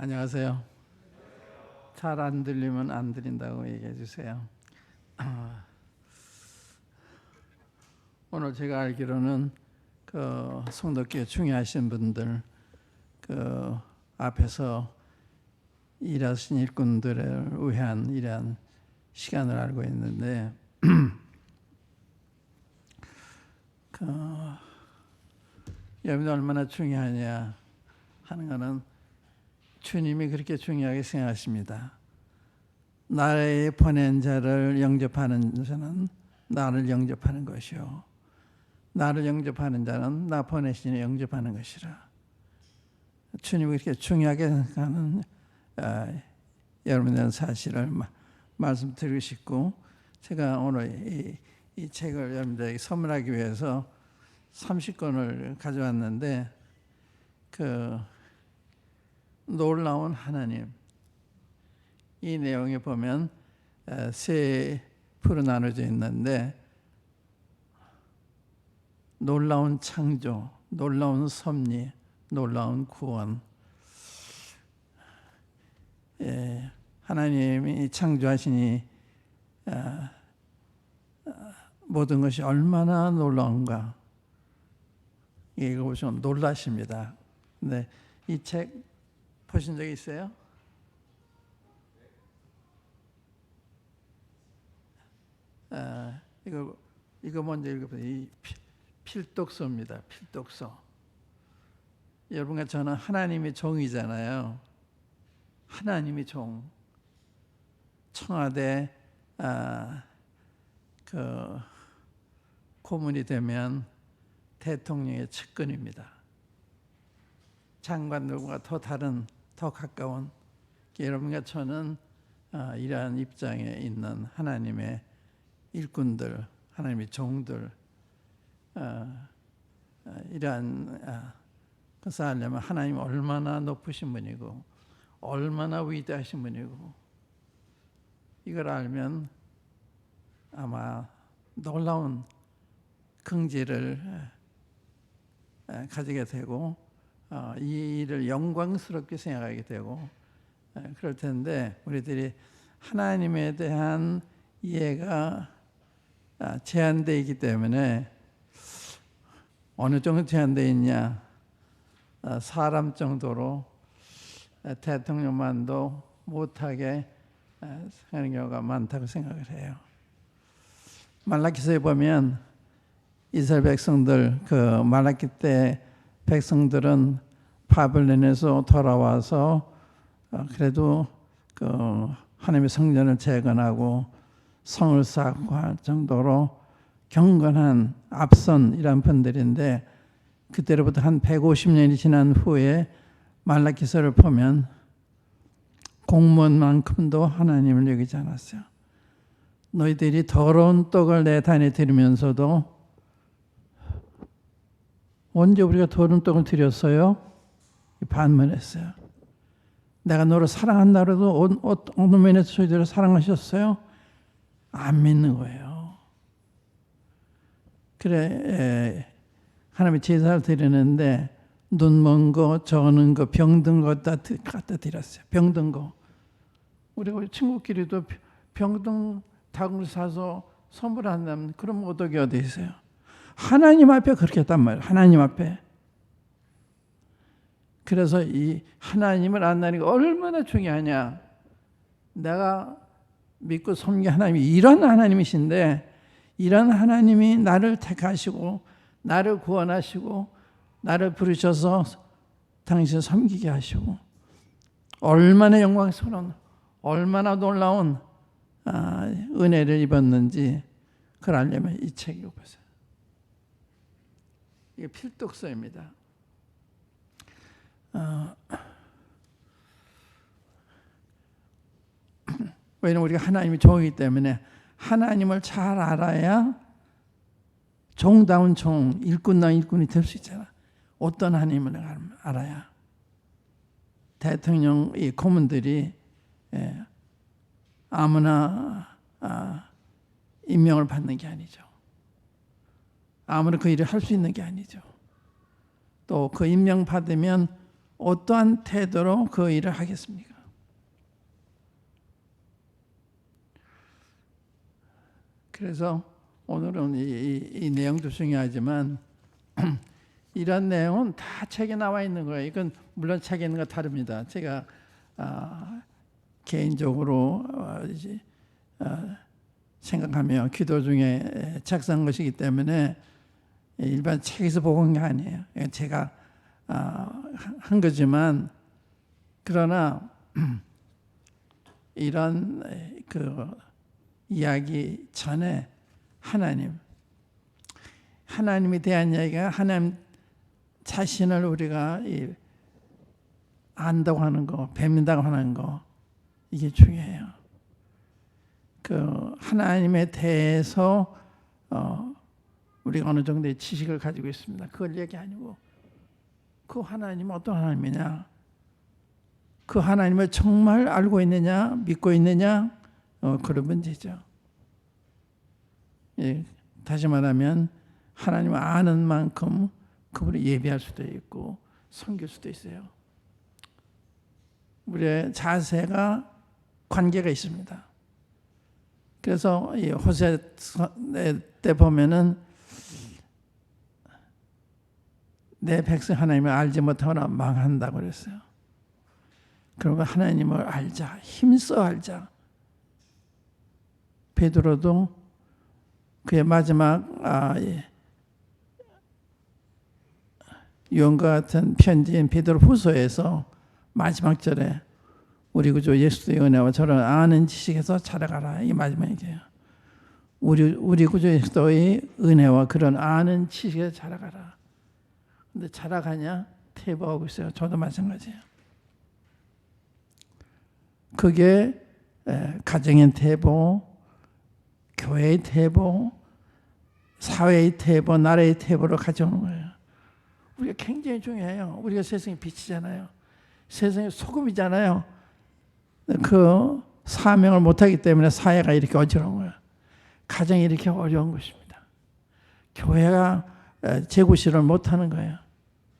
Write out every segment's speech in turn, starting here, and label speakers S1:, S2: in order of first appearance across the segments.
S1: 안녕하세요. 잘 안 들리면 안 들린다고 얘기해 주세요. 오늘 제가 알기로는 성도교회 중요하신 분들 앞에서 일하신 일꾼들을 위한 이러한 시간을 알고 있는데 여러분이 얼마나 중요하냐 하는 것은 주님이 그렇게 중요하게 생각하십니다. 나의 보낸 자를 영접하는 자는 나를 영접하는 것이요, 나를 영접하는 자는 나 보내신 이를 영접하는 것이라. 주님이 그렇게 중요하게 생각하는 여러분들 사실을 말씀드리고 싶고, 제가 오늘 이 책을 여러분들에게 선물하기 위해서 30권을 가져왔는데 놀라운 하나님, 이 내용에 보면 세 부로 나눠져 있는데 놀라운 창조, 놀라운 섭리, 놀라운 구원. 하나님이 창조하시니 모든 것이 얼마나 놀라운가 읽어보시면 놀라십니다. 네, 이 책 보신 적 있어요? 이거 먼저 읽어보세요. 이 필독서입니다. 필독서. 여러분과 저는 하나님의 종이잖아요. 하나님의 종. 청와대 고문이 되면 대통령의 측근입니다. 장관들과 더 가까운 여러분과 저는 이러한 입장에 있는 하나님의 일꾼들, 하나님의 종들, 이러한 것을 알려면 하나님은 얼마나 높으신 분이고 얼마나 위대하신 분이고, 이걸 알면 아마 놀라운 긍지를 가지게 되고 이 일을 영광스럽게 생각하게 되고 그럴 텐데, 우리들이 하나님에 대한 이해가 제한되어 있기 때문에, 어느 정도 제한되어 있냐, 사람 정도로 대통령만도 못하게 하는 경우가 많다고 생각을 해요. 말라기서에 보면 이스라엘 백성들, 말라기 때 백성들은 바벨론에서 돌아와서 그래도 하나님의 성전을 재건하고 성을 쌓고 할 정도로 경건한 앞선이란 분들인데, 그때로부터 한 150년이 지난 후에 말라기서를 보면 공무원만큼도 하나님을 여기지 않았어요. 너희들이 더러운 떡을 내 단에 드리면서도, 언제 우리가 더러운 떡을 드렸어요? 반문했어요. 내가 너를 사랑한다 해도 어느 면에서 저희들을 사랑하셨어요? 안 믿는 거예요. 그래, 하나님의 제사를 드리는데 눈 먼 거, 저는 거, 병든 거 다 갖다 드렸어요. 병든 거. 우리가 친구끼리도 병든 닭을 사서 선물한다면 그런 모독이 어디 있어요? 하나님 앞에 그렇게 했단 말이에요. 하나님 앞에. 그래서 이 하나님을 안다는 게 얼마나 중요하냐. 내가 믿고 섬기는 하나님이 이런 하나님이신데, 이런 하나님이 나를 택하시고 나를 구원하시고 나를 부르셔서 당신을 섬기게 하시고, 얼마나 영광스러운, 얼마나 놀라운 은혜를 입었는지 그걸 알려면 이 책 읽어보세요. 이게 필독서입니다. 왜냐하면 우리가 하나님이 종이기 때문에 하나님을 잘 알아야 종다운 종, 일꾼다운 일꾼이 될 수 있잖아. 어떤 하나님을 알아야. 대통령 이 고문들이 아무나 임명을 받는 게 아니죠. 아무나 그 일을 할 수 있는 게 아니죠. 또 그 임명 받으면 어떠한 태도로 그 일을 하겠습니까? 그래서 오늘은 이 내용도 중요하지만 이런 내용은 다 책에 나와 있는 거예요. 이건 물론 책에 있는 거 다릅니다. 제가 개인적으로 이제 생각하며 기도 중에 작성한 것이기 때문에 일반 책에서 보은 게 아니에요. 제가 한 거지만 그러나 이런 그 이야기 전에 하나님에 대한 이야기가 하나님 자신을 우리가 안다고 하는 거, 뵙는다고 하는 거, 이게 중요해요. 그 하나님에 대해서 우리가 어느 정도의 지식을 가지고 있습니다. 그걸 얘기 아니고 그 하나님은 어떤 하나님이냐, 그 하나님을 정말 알고 있느냐, 믿고 있느냐, 그런 문제죠. 예, 다시 말하면 하나님을 아는 만큼 그분을 예배할 수도 있고 섬길 수도 있어요. 우리의 자세가 관계가 있습니다. 그래서 이 호세 때 보면은 내 백성 하나님을 알지 못하거나 망한다고 그랬어요. 그러면 하나님을 알자, 힘써 알자. 베드로도 그의 마지막 유언과 같은 편지인 베드로후서에서 마지막 절에 우리 구주 예수의 은혜와 저를 아는 지식에서 자라가라, 이 마지막 얘기예요. 우리 구주 예수의 은혜와 그런 아는 지식에서 자라가라. 근데 자라가냐? 퇴보하고 있어요. 저도 마찬가지예요. 그게 가정의 퇴보, 교회의 퇴보, 사회의 퇴보, 나라의 퇴보로 가져오는 거예요. 우리가 굉장히 중요해요. 우리가 세상의 빛이잖아요. 세상의 소금이잖아요. 그 사명을 못하기 때문에 사회가 이렇게 어지러운 거예요. 가정이 이렇게 어려운 것입니다. 교회가 재구실을 못하는 거예요.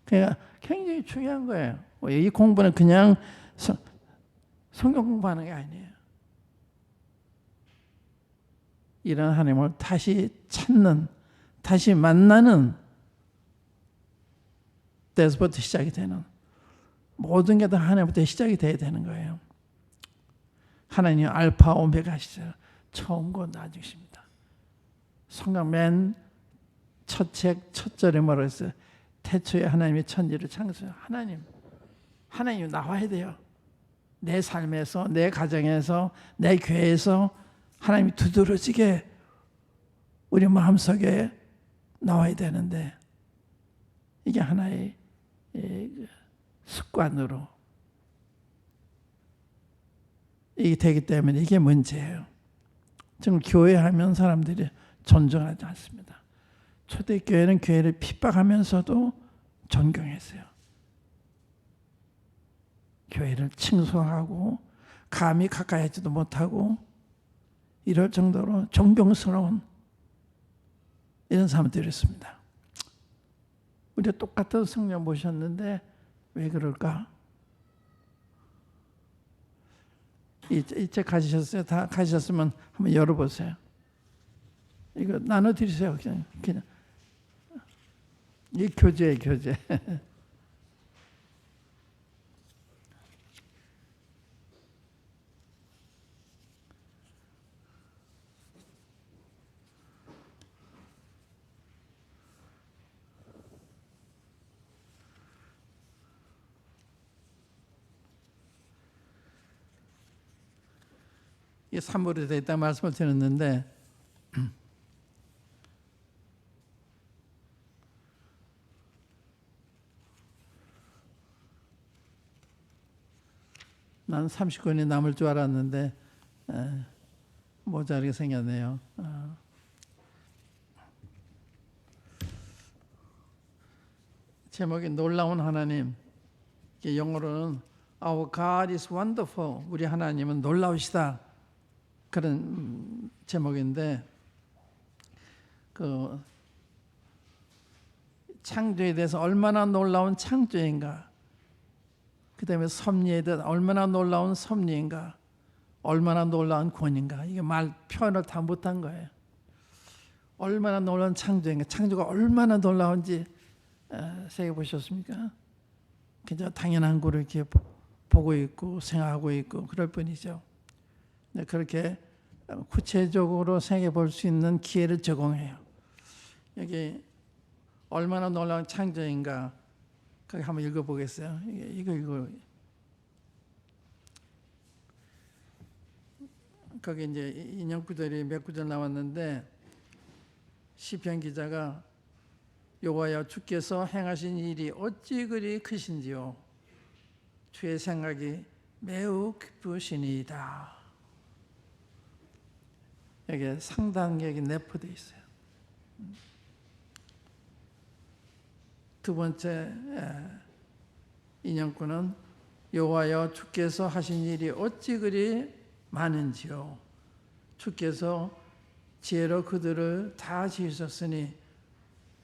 S1: 그러니까 굉장히 중요한 거예요. 이 공부는 그냥 성경 공부하는 게 아니에요. 이런 하나님을 다시 찾는, 다시 만나는 데서부터 시작이 되는, 모든 게 다 하나님부터 시작이 돼야 되는 거예요. 하나님 알파 오메가시죠. 처음과 나중이십니다. 성경 맨 첫 책 첫 절에 뭐라고 했어요? 태초에 하나님이 천지를 창조해요. 하나님 나와야 돼요. 내 삶에서, 내 가정에서, 내 교회에서 하나님이 두드러지게 우리 마음속에 나와야 되는데 이게 하나의 습관으로 이게 되기 때문에 이게 문제예요. 지금 교회 하면 사람들이 존중하지 않습니다. 초대교회는 교회를 핍박하면서도 존경했어요. 교회를 칭송하고 감히 가까이 하지도 못하고 이럴 정도로 존경스러운 이런 사람들이었습니다. 우리가 똑같은 성령 모셨는데 왜 그럴까? 이 책 가지셨어요? 다 가지셨으면 한번 열어보세요. 이거 나눠드리세요. 그냥. 이 교재예요, 교재. 이게 산물이 되어 있다는 말씀을 드렸는데 난 30권이 남을 줄 알았는데 모자르게 생겼네요. 제목이 놀라운 하나님. 이게 영어로는 Our God is wonderful. 우리 하나님은 놀라우시다. 그런 제목인데 그 창조에 대해서 얼마나 놀라운 창조인가. 그 다음에 섭리에 대한 얼마나 놀라운 섭리인가, 얼마나 놀라운 권인가, 이게 말 표현을 다 못한 거예요. 얼마나 놀라운 창조인가, 창조가 얼마나 놀라운지 생각해 보셨습니까? 그냥 당연한 거를 이렇게 보고 있고 생각하고 있고 그럴 뿐이죠. 그렇게 구체적으로 생각해 볼 수 있는 기회를 제공해요. 여기 얼마나 놀라운 창조인가, 거기 한번 읽어보겠어요. 이거 거기 이제 인용 구절이 몇 구절 나왔는데, 시편 기자가 여호와여 주께서 행하신 일이 어찌 그리 크신지요, 주의 생각이 매우 기쁘시니이다. 여기에 상당력이 내포되어 있어요. 두 번째 인용구는 여호와여 주께서 하신 일이 어찌 그리 많은지요, 주께서 지혜로 그들을 다 지으셨으니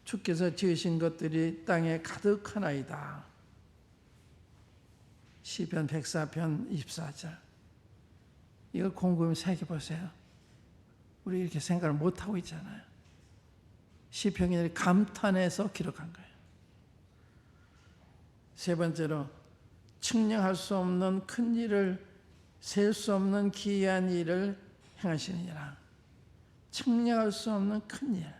S1: 주께서 지으신 것들이 땅에 가득하나이다. 시편 104편 24절. 이걸 곰곰이 새겨보세요. 우리 이렇게 생각을 못하고 있잖아요. 시편이 감탄해서 기록한 거예요. 세 번째로, 측량할 수 없는 큰 일을, 셀 수 없는 기이한 일을 행하시느니라. 측량할 수 없는 큰 일,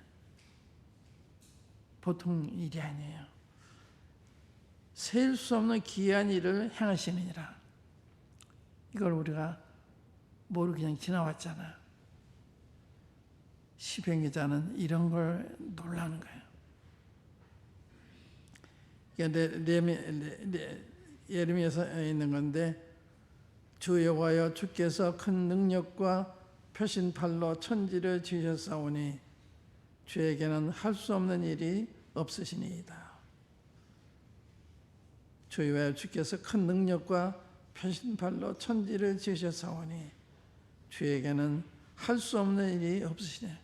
S1: 보통 일이 아니에요. 셀 수 없는 기이한 일을 행하시느니라. 이걸 우리가 모르고 그냥 지나왔잖아요. 시편 기자는 이런 걸 놀라는 거예요. 예레미야서 있는 건데, 주 여호와여 주께서 큰 능력과 표신팔로 천지를 지으셨사오니 주에게는 할 수 없는 일이 없으시니이다. 주 여호와여 주께서 큰 능력과 표신팔로 천지를 지으셨사오니 주에게는 할 수 없는 일이 없으시네.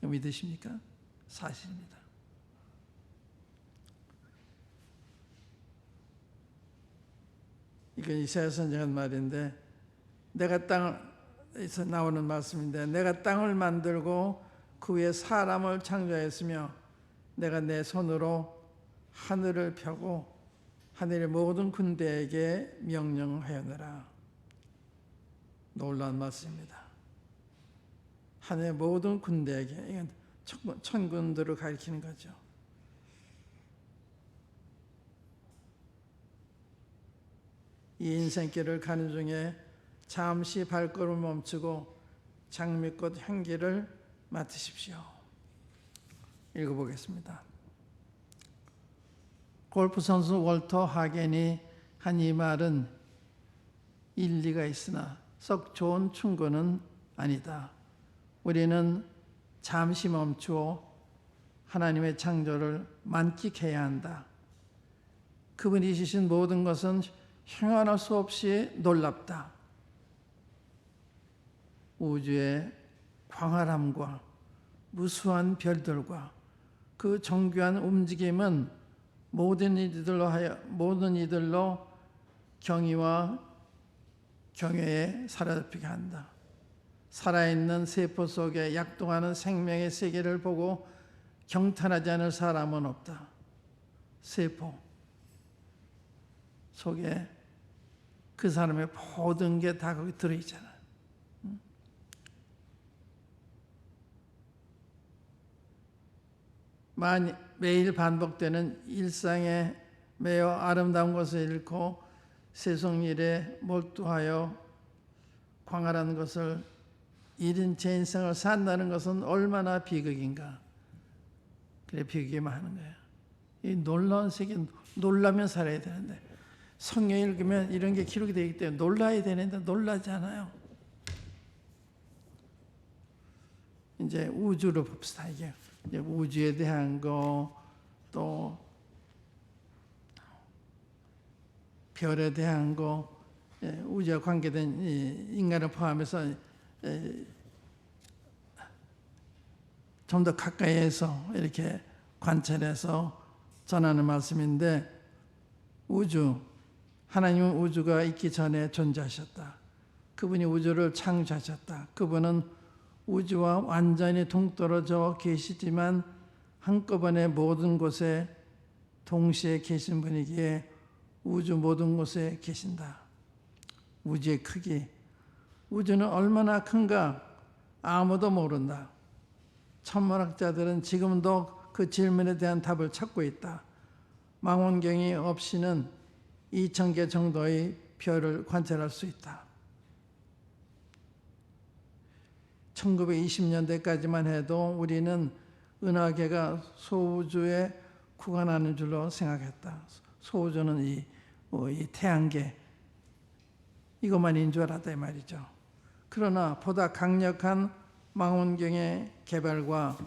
S1: 믿으십니까? 사실입니다. 이건 이사야 선지자의 말인데, 내가 땅에서 나오는 말씀인데, 내가 땅을 만들고 그 위에 사람을 창조했으며 내가 내 손으로 하늘을 펴고 하늘의 모든 군대에게 명령하였느라. 놀라운 말씀입니다. 하늘의 모든 군대에게, 이건 천군들을 가리키는 거죠. 이 인생길을 가는 중에 잠시 발걸음을 멈추고 장미꽃 향기를 맡으십시오. 읽어보겠습니다. 골프 선수 월터 하겐이 한 이 말은 일리가 있으나 썩 좋은 충고는 아니다. 우리는 잠시 멈추어 하나님의 창조를 만끽해야 한다. 그분이 지으신 모든 것은 형언할 수 없이 놀랍다. 우주의 광활함과 무수한 별들과 그 정교한 움직임은 모든 이들로 경의와 경외에 사로잡히게 한다. 살아있는 세포 속에 약동하는 생명의 세계를 보고 경탄하지 않을 사람은 없다. 세포 속에 그 사람의 모든 게 다 거기 들어있잖아. 매일 반복되는 일상에 매여 아름다운 것을 잃고 세속일에 몰두하여 광활한 것을 잃은 제 인생을 산다는 것은 얼마나 비극인가. 그래, 비극이만 하는 거예요. 이 놀라운 세계, 놀라면 살아야 되는데, 성경 읽으면 이런 게 기록이 되기 때문에 놀라야 되는데 놀라지 않아요. 이제 우주로 봅시다. 이게 이제 우주에 대한 거, 또 별에 대한 거, 우주와 관계된 인간을 포함해서 좀 더 가까이에서 이렇게 관찰해서 전하는 말씀인데, 우주, 하나님은 우주가 있기 전에 존재하셨다. 그분이 우주를 창조하셨다. 그분은 우주와 완전히 동떨어져 계시지만 한꺼번에 모든 곳에 동시에 계신 분이기에 우주 모든 곳에 계신다. 우주의 크기, 우주는 얼마나 큰가 아무도 모른다. 천문학자들은 지금도 그 질문에 대한 답을 찾고 있다. 망원경이 없이는 2,000개 정도의 별을 관찰할 수 있다. 1920년대까지만 해도 우리는 은하계가 소우주에 구간하는 줄로 생각했다. 소우주는 이 태양계 이것만인 줄 알았다 이 말이죠. 그러나 보다 강력한 망원경의 개발과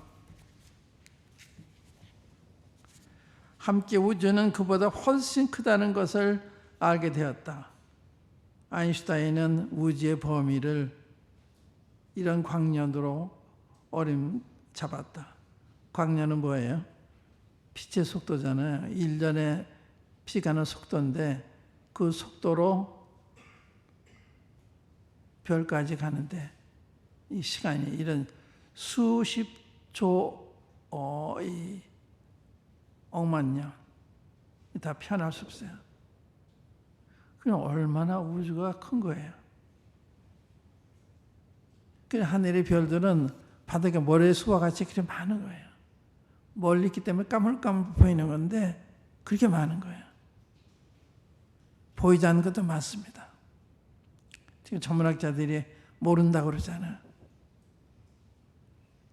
S1: 함께 우주는 그보다 훨씬 크다는 것을 알게 되었다. 아인슈타인은 우주의 범위를 이런 광년으로 어림잡았다. 광년은 뭐예요? 빛의 속도잖아요. 1년에 피 가는 속도인데 그 속도로 별까지 가는데 이 시간이 이런 수십 조의 억만 년 다 표현할 수 없어요. 그럼 얼마나 우주가 큰 거예요. 그 하늘의 별들은 바닥에 모래수와 같이 그렇게 많은 거예요. 멀리 있기 때문에 까물까물 보이는 건데 그렇게 많은 거예요. 보이지 않는 것도 많습니다. 지금 천문학자들이 모른다고 그러잖아요.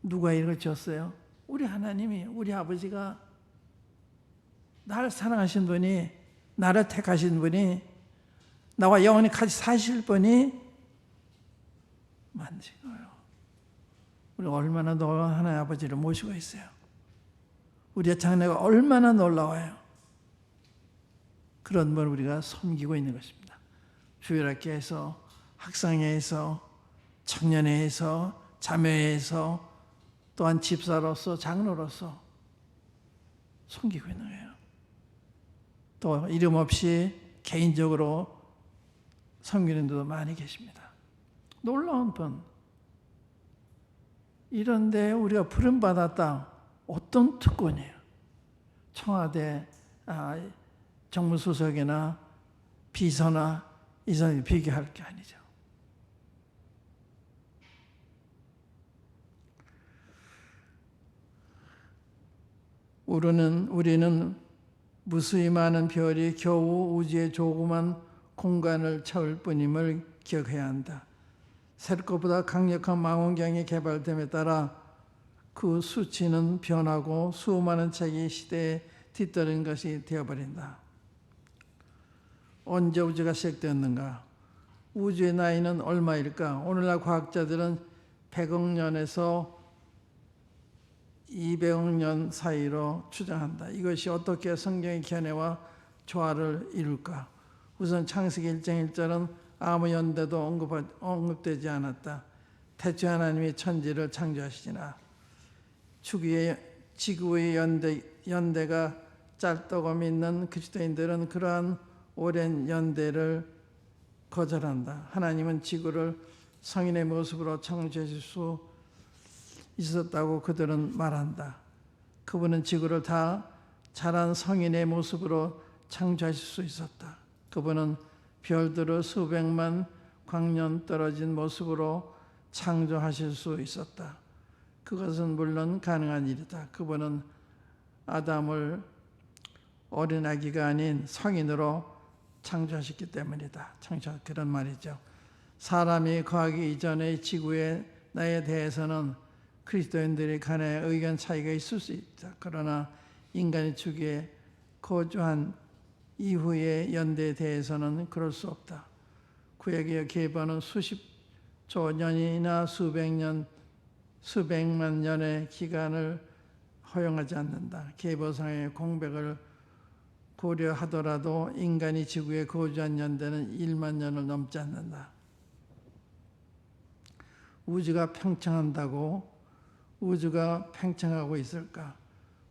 S1: 누가 이걸 지었어요? 우리 하나님이, 우리 아버지가 나를 사랑하신 분이, 나를 택하신 분이, 나와 영원히 같이 사실 분이 만드신 거예요. 우리가 얼마나 놀라운 하나님 아버지를 모시고 있어요. 우리의 장래가 얼마나 놀라워요. 그런 걸 우리가 섬기고 있는 것입니다. 주일학교에서, 학상회에서, 청년회에서, 자매회에서, 또한 집사로서, 장로로서 섬기고 있는 거예요. 또 이름 없이 개인적으로 섬기는 분도 많이 계십니다. 놀라운 분. 이런데 우리가 부름받았다. 어떤 특권이에요? 청와대 정무수석이나 비서나 이 사람이 비교할 게 아니죠. 우리는 무수히 많은 별이 겨우 우주의 조그만 공간을 채울 뿐임을 기억해야 한다. 셀 것보다 강력한 망원경이 개발됨에 따라 그 수치는 변하고 수많은 책이 시대에 뒤떨어진 것이 되어버린다. 언제 우주가 시작되었는가? 우주의 나이는 얼마일까? 오늘날 과학자들은 100억 년에서 200억 년 사이로 추정한다. 이것이 어떻게 성경의 견해와 조화를 이룰까? 우선 창세기 1장 1절은 아무 연대도 언급되지 않았다. 태초에 하나님이 천지를 창조하시지나 지구의 연대가 짧다고 믿는 그리스도인들은 그러한 오랜 연대를 거절한다. 하나님은 지구를 성인의 모습으로 창조하실 수 있었다고 그들은 말한다. 그분은 지구를 다 자란 성인의 모습으로 창조하실 수 있었다. 그분은 별들을 수백만 광년 떨어진 모습으로 창조하실 수 있었다. 그것은 물론 가능한 일이다. 그분은 아담을 어린아기가 아닌 성인으로 창조하셨기 때문이다. 그런 말이죠. 사람이 거하기 이전의 지구의 나에 대해서는 그리스도인들의 간에 의견 차이가 있을 수 있다. 그러나 인간의 축에 거주한 이후의 연대에 대해서는 그럴 수 없다. 구약의 계보는 수십조 년이나 수백만 년의 기간을 허용하지 않는다. 계보상의 공백을 고려하더라도 인간이 지구에 거주한 연대는 1만 년을 넘지 않는다. 우주가 팽창한다고 우주가 팽창하고 있을까?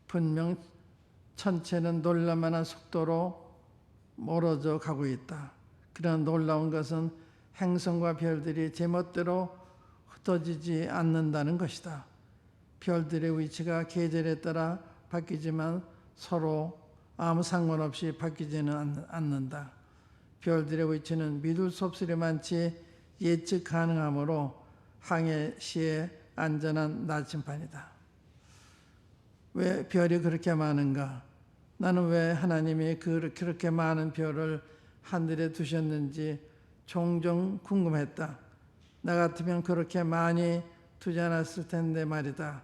S1: 분명 천체는 놀랄만한 속도로 멀어져 가고 있다. 그러나 놀라운 것은 행성과 별들이 제멋대로 흩어지지 않는다는 것이다. 별들의 위치가 계절에 따라 바뀌지만 서로 아무 상관없이 바뀌지는 않는다. 별들의 위치는 믿을 수 없으리만치 예측 가능하므로 항해 시에 안전한 나침반이다. 왜 별이 그렇게 많은가? 나는 왜 하나님이 그렇게 많은 별을 하늘에 두셨는지 종종 궁금했다. 나 같으면 그렇게 많이 두지 않았을 텐데 말이다.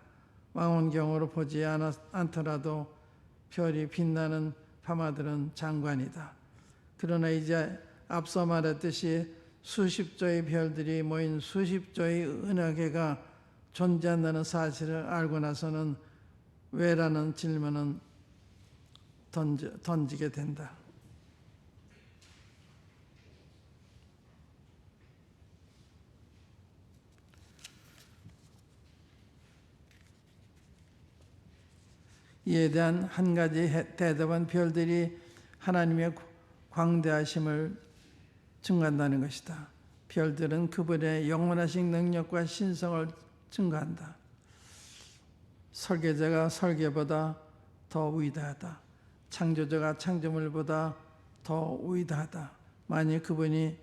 S1: 망원경으로 보지 않더라도 별이 빛나는 밤하늘은 장관이다. 그러나 이제 앞서 말했듯이 수십 조의 별들이 모인 수십 조의 은하계가 존재한다는 사실을 알고 나서는 왜라는 질문은 던지게 된다. 이에 대한 한 가지 대답은 별들이 하나님의 광대하심을 증거한다는 것이다. 별들은 그분의 영원하신 능력과 신성을 증거한다. 설계자가 설계보다 더 위대하다. 창조자가 창조물보다 더 위대하다. 만일 그분이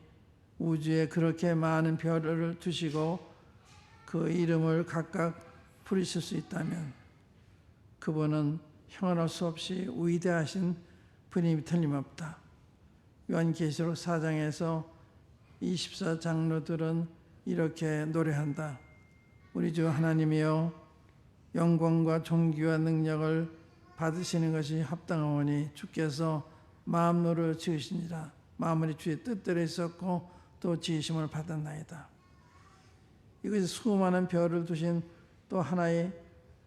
S1: 우주에 그렇게 많은 별을 두시고 그 이름을 각각 부르실 수 있다면 그분은 형언할 수 없이 위대하신 분이 틀림없다. 요한계시록 4장에서 24장로들은 이렇게 노래한다. 우리 주 하나님이여 영광과 존귀와 능력을 받으시는 것이 합당하오니 주께서 마음으로 지으시니라. 마음이 주의 뜻대로 있었고 또 지으심을 받았나이다. 이것이 수많은 별을 두신 또 하나의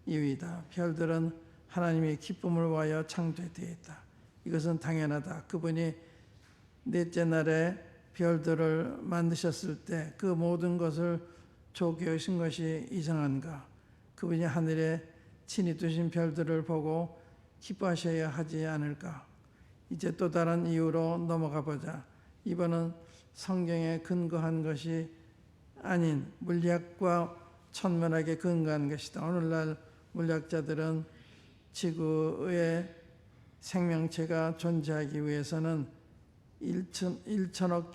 S1: 이유이다. 별들은 하나님의 기쁨을 위하여 창조되어 있다. 이것은 당연하다. 그분이 넷째 날에 별들을 만드셨을 때 그 모든 것을 좋게 여신 것이 이상한가? 그분이 하늘에 친히 두신 별들을 보고 기뻐하셔야 하지 않을까? 이제 또 다른 이유로 넘어가 보자. 이번은 성경에 근거한 것이 아닌 물리학과 천문학에 근거한 것이다. 오늘날 물리학자들은 지구의 생명체가 존재하기 위해서는 1천억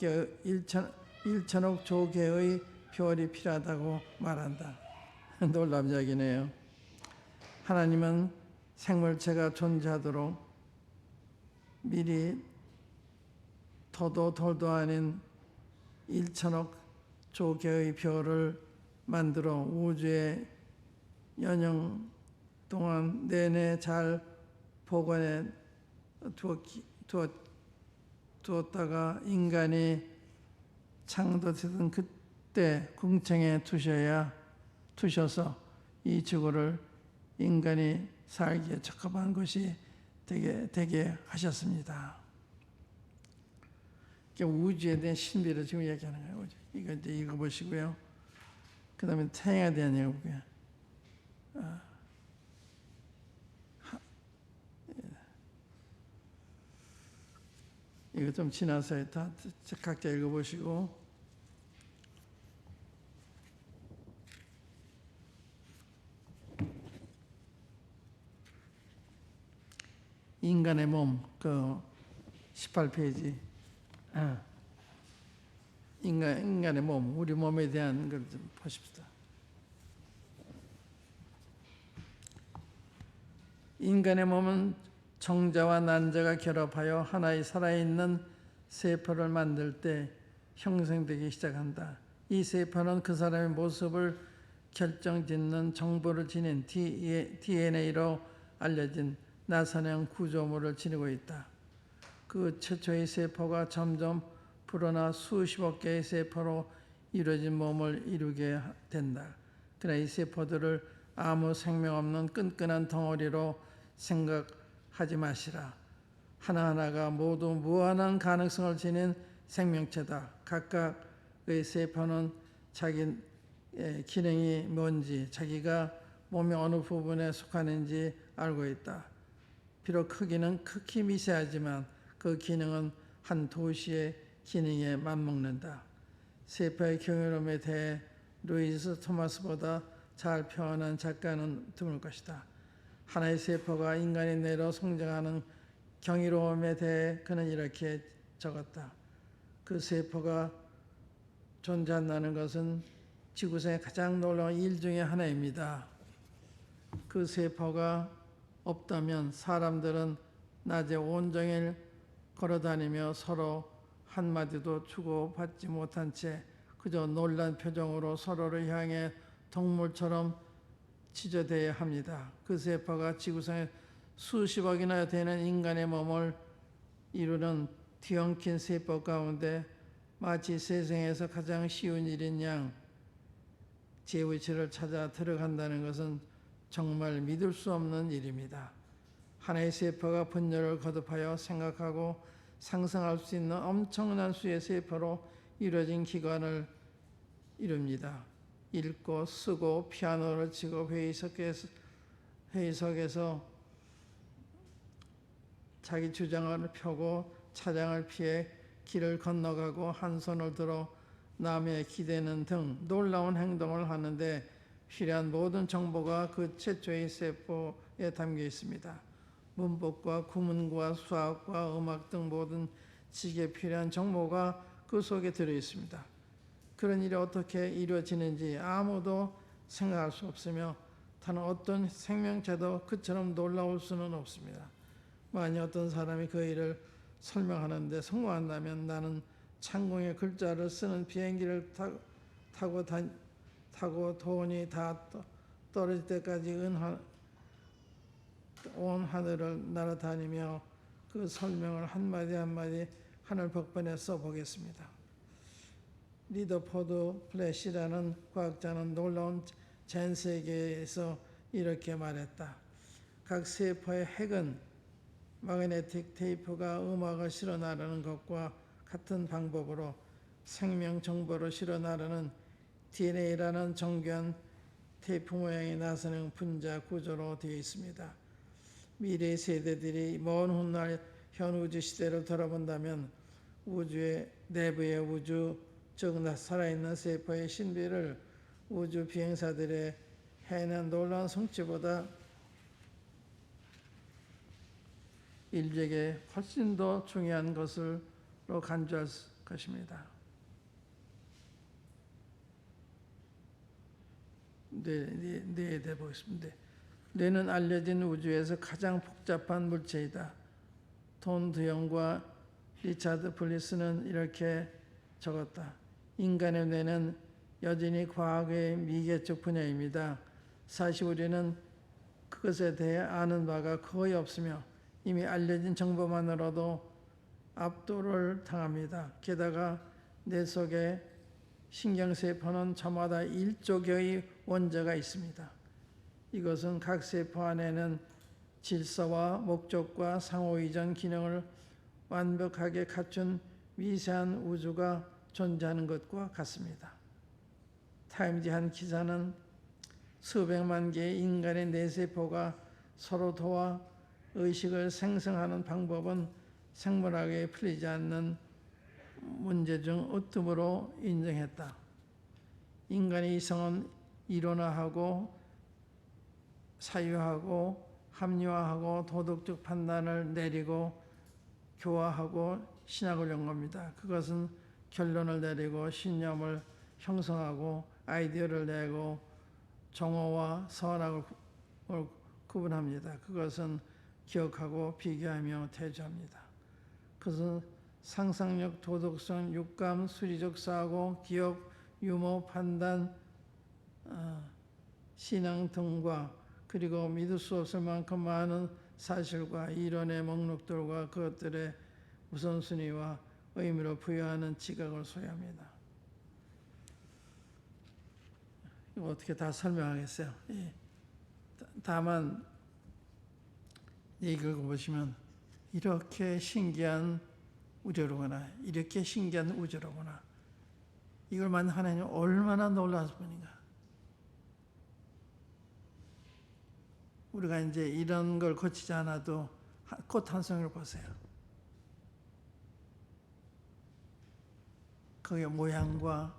S1: 조 개의 별이 필요하다고 말한다. 놀라운 이야기네요. 하나님은 생물체가 존재하도록 미리 더도 덜도 아닌 1천억 조 개의 별을 만들어 우주에 연영 동안 내내 잘 보관해 두었다가 인간이 창조되던 그때 궁창에 두셔서 이 지구를 인간이 살기에 적합한 것이 되게 하셨습니다. 우주에 대한 신비를 지금 얘기하는 거예요. 이거 이제 읽어보시고요. 그 다음에 태양에 대한 얘기 볼게요. 이거 좀 지나서 다 각자 읽어보시고 인간의 몸, 그 18페이지 인간의 몸, 우리 몸에 대한 걸 좀 보십시다. 인간의 몸은 정자와 난자가 결합하여 하나의 살아있는 세포를 만들 때 형성되기 시작한다. 이 세포는 그 사람의 모습을 결정짓는 정보를 지닌 DNA로 알려진 나선형 구조물을 지니고 있다. 그 최초의 세포가 점점 불어나 수십억 개의 세포로 이루어진 몸을 이루게 된다. 그러나 이 세포들을 아무 생명 없는 끈끈한 덩어리로 생각하지 마시라. 하나하나가 모두 무한한 가능성을 지닌 생명체다. 각각의 세포는 자기 기능이 뭔지, 자기가 몸의 어느 부분에 속하는지 알고 있다. 비록 크기는 극히 미세하지만 그 그 기능은 한 도시의 기능에 맞먹는다. 세포의 경이로움에 대해 루이스 토마스보다 잘 표현한 작가는 드물 것이다. 하나의 세포가 인간의 뇌로 성장하는 경이로움에 대해 그는 이렇게 적었다. 그 세포가 존재한다는 것은 지구상의 가장 놀라운 일 중에 하나입니다. 그 세포가 없다면 사람들은 낮에 온종일 걸어다니며 서로 한마디도 주고받지 못한 채 그저 놀란 표정으로 서로를 향해 동물처럼 지저대야 합니다. 그 세포가 지구상에 수십억이나 되는 인간의 몸을 이루는 뒤엉킨 세포 가운데 마치 세상에서 가장 쉬운 일인 양 제 위치를 찾아 들어간다는 것은 정말 믿을 수 없는 일입니다. 하나의 세포가 분열을 거듭하여 생각하고 상상할 수 있는 엄청난 수의 세포로 이루어진 기관을 이룹니다. 읽고 쓰고 피아노를 치고 회의석에서 자기 주장을 펴고 차장을 피해 길을 건너가고 한 손을 들어 남의 기대는 등 놀라운 행동을 하는데 필요한 모든 정보가 그 최초의 세포에 담겨 있습니다. 문법과 구문과 수학과 음악 등 모든 지식에 필요한 정보가 그 속에 들어 있습니다. 그런 일이 어떻게 이루어지는지 아무도 생각할 수 없으며 다른 어떤 생명체도 그처럼 놀라울 수는 없습니다. 만약 어떤 사람이 그 일을 설명하는데 성공한다면 나는 창공에 글자를 쓰는 비행기를 타고 돈이 다 떨어질 때까지 온 하늘을 날아다니며 그 설명을 한마디 한마디 하늘 벽변에 써보겠습니다. 리더포드 플래시라는 과학자는 놀라운 전 세계에서 이렇게 말했다. 각 세포의 핵은 마그네틱 테이프가 음악을 실어 나르는 것과 같은 방법으로 생명 정보를 실어 나르는 DNA라는 정교한 테이프 모양의 나선형 분자 구조로 되어 있습니다. 미래 세대들이 먼 훗날 현 우주 시대를 돌아본다면 우주의 내부의 우주, 즉 살아있는 세포의 신비를 우주 비행사들의 해낸 놀라운 성취보다 인류에게 훨씬 더 중요한 것으로 간주할 것입니다. 뇌에 대해 보겠습니다. 뇌는 알려진 우주에서 가장 복잡한 물체이다. 돈 드영과 리차드 블리스는 이렇게 적었다. 인간의 뇌는 여전히 과학의 미개척 분야입니다. 사실 우리는 그것에 대해 아는 바가 거의 없으며 이미 알려진 정보만으로도 압도를 당합니다. 게다가 뇌 속에 신경세포는 저마다 1조 개의 원자가 있습니다. 이것은 각 세포 안에는 질서와 목적과 상호이전 기능을 완벽하게 갖춘 미세한 우주가 존재하는 것과 같습니다. 타임지 한 기사는 수백만 개의 인간의 뇌세포가 서로 도와 의식을 생성하는 방법은 생물학에 풀리지 않는 문제 중 으뜸으로 인정했다. 인간의 이성은 이론화하고 사유하고 합리화하고 도덕적 판단을 내리고 교화하고 신학을 연구합니다. 그것은 결론을 내리고 신념을 형성하고 아이디어를 내고 정오와 선악을 구분합니다. 그것은 기억하고 비교하며 대조합니다. 그것은 상상력, 도덕성, 육감, 수리적 사고, 기억, 유머, 판단, 신앙 등과 그리고 믿을 수 없을 만큼 많은 사실과 이론의 목록들과 그것들의 우선순위와 의미로 부여하는 지각을 소유합니다. 이거 어떻게 다 설명하겠어요? 예. 다만 이걸 보시면 이렇게 신기한 우주로구나, 이렇게 신기한 우주로구나. 이걸 만든 하나님 얼마나 놀라운 분인가. 우리가 이제 이런 걸 거치지 않아도 꽃 한 송이를 보세요. 거기에 모양과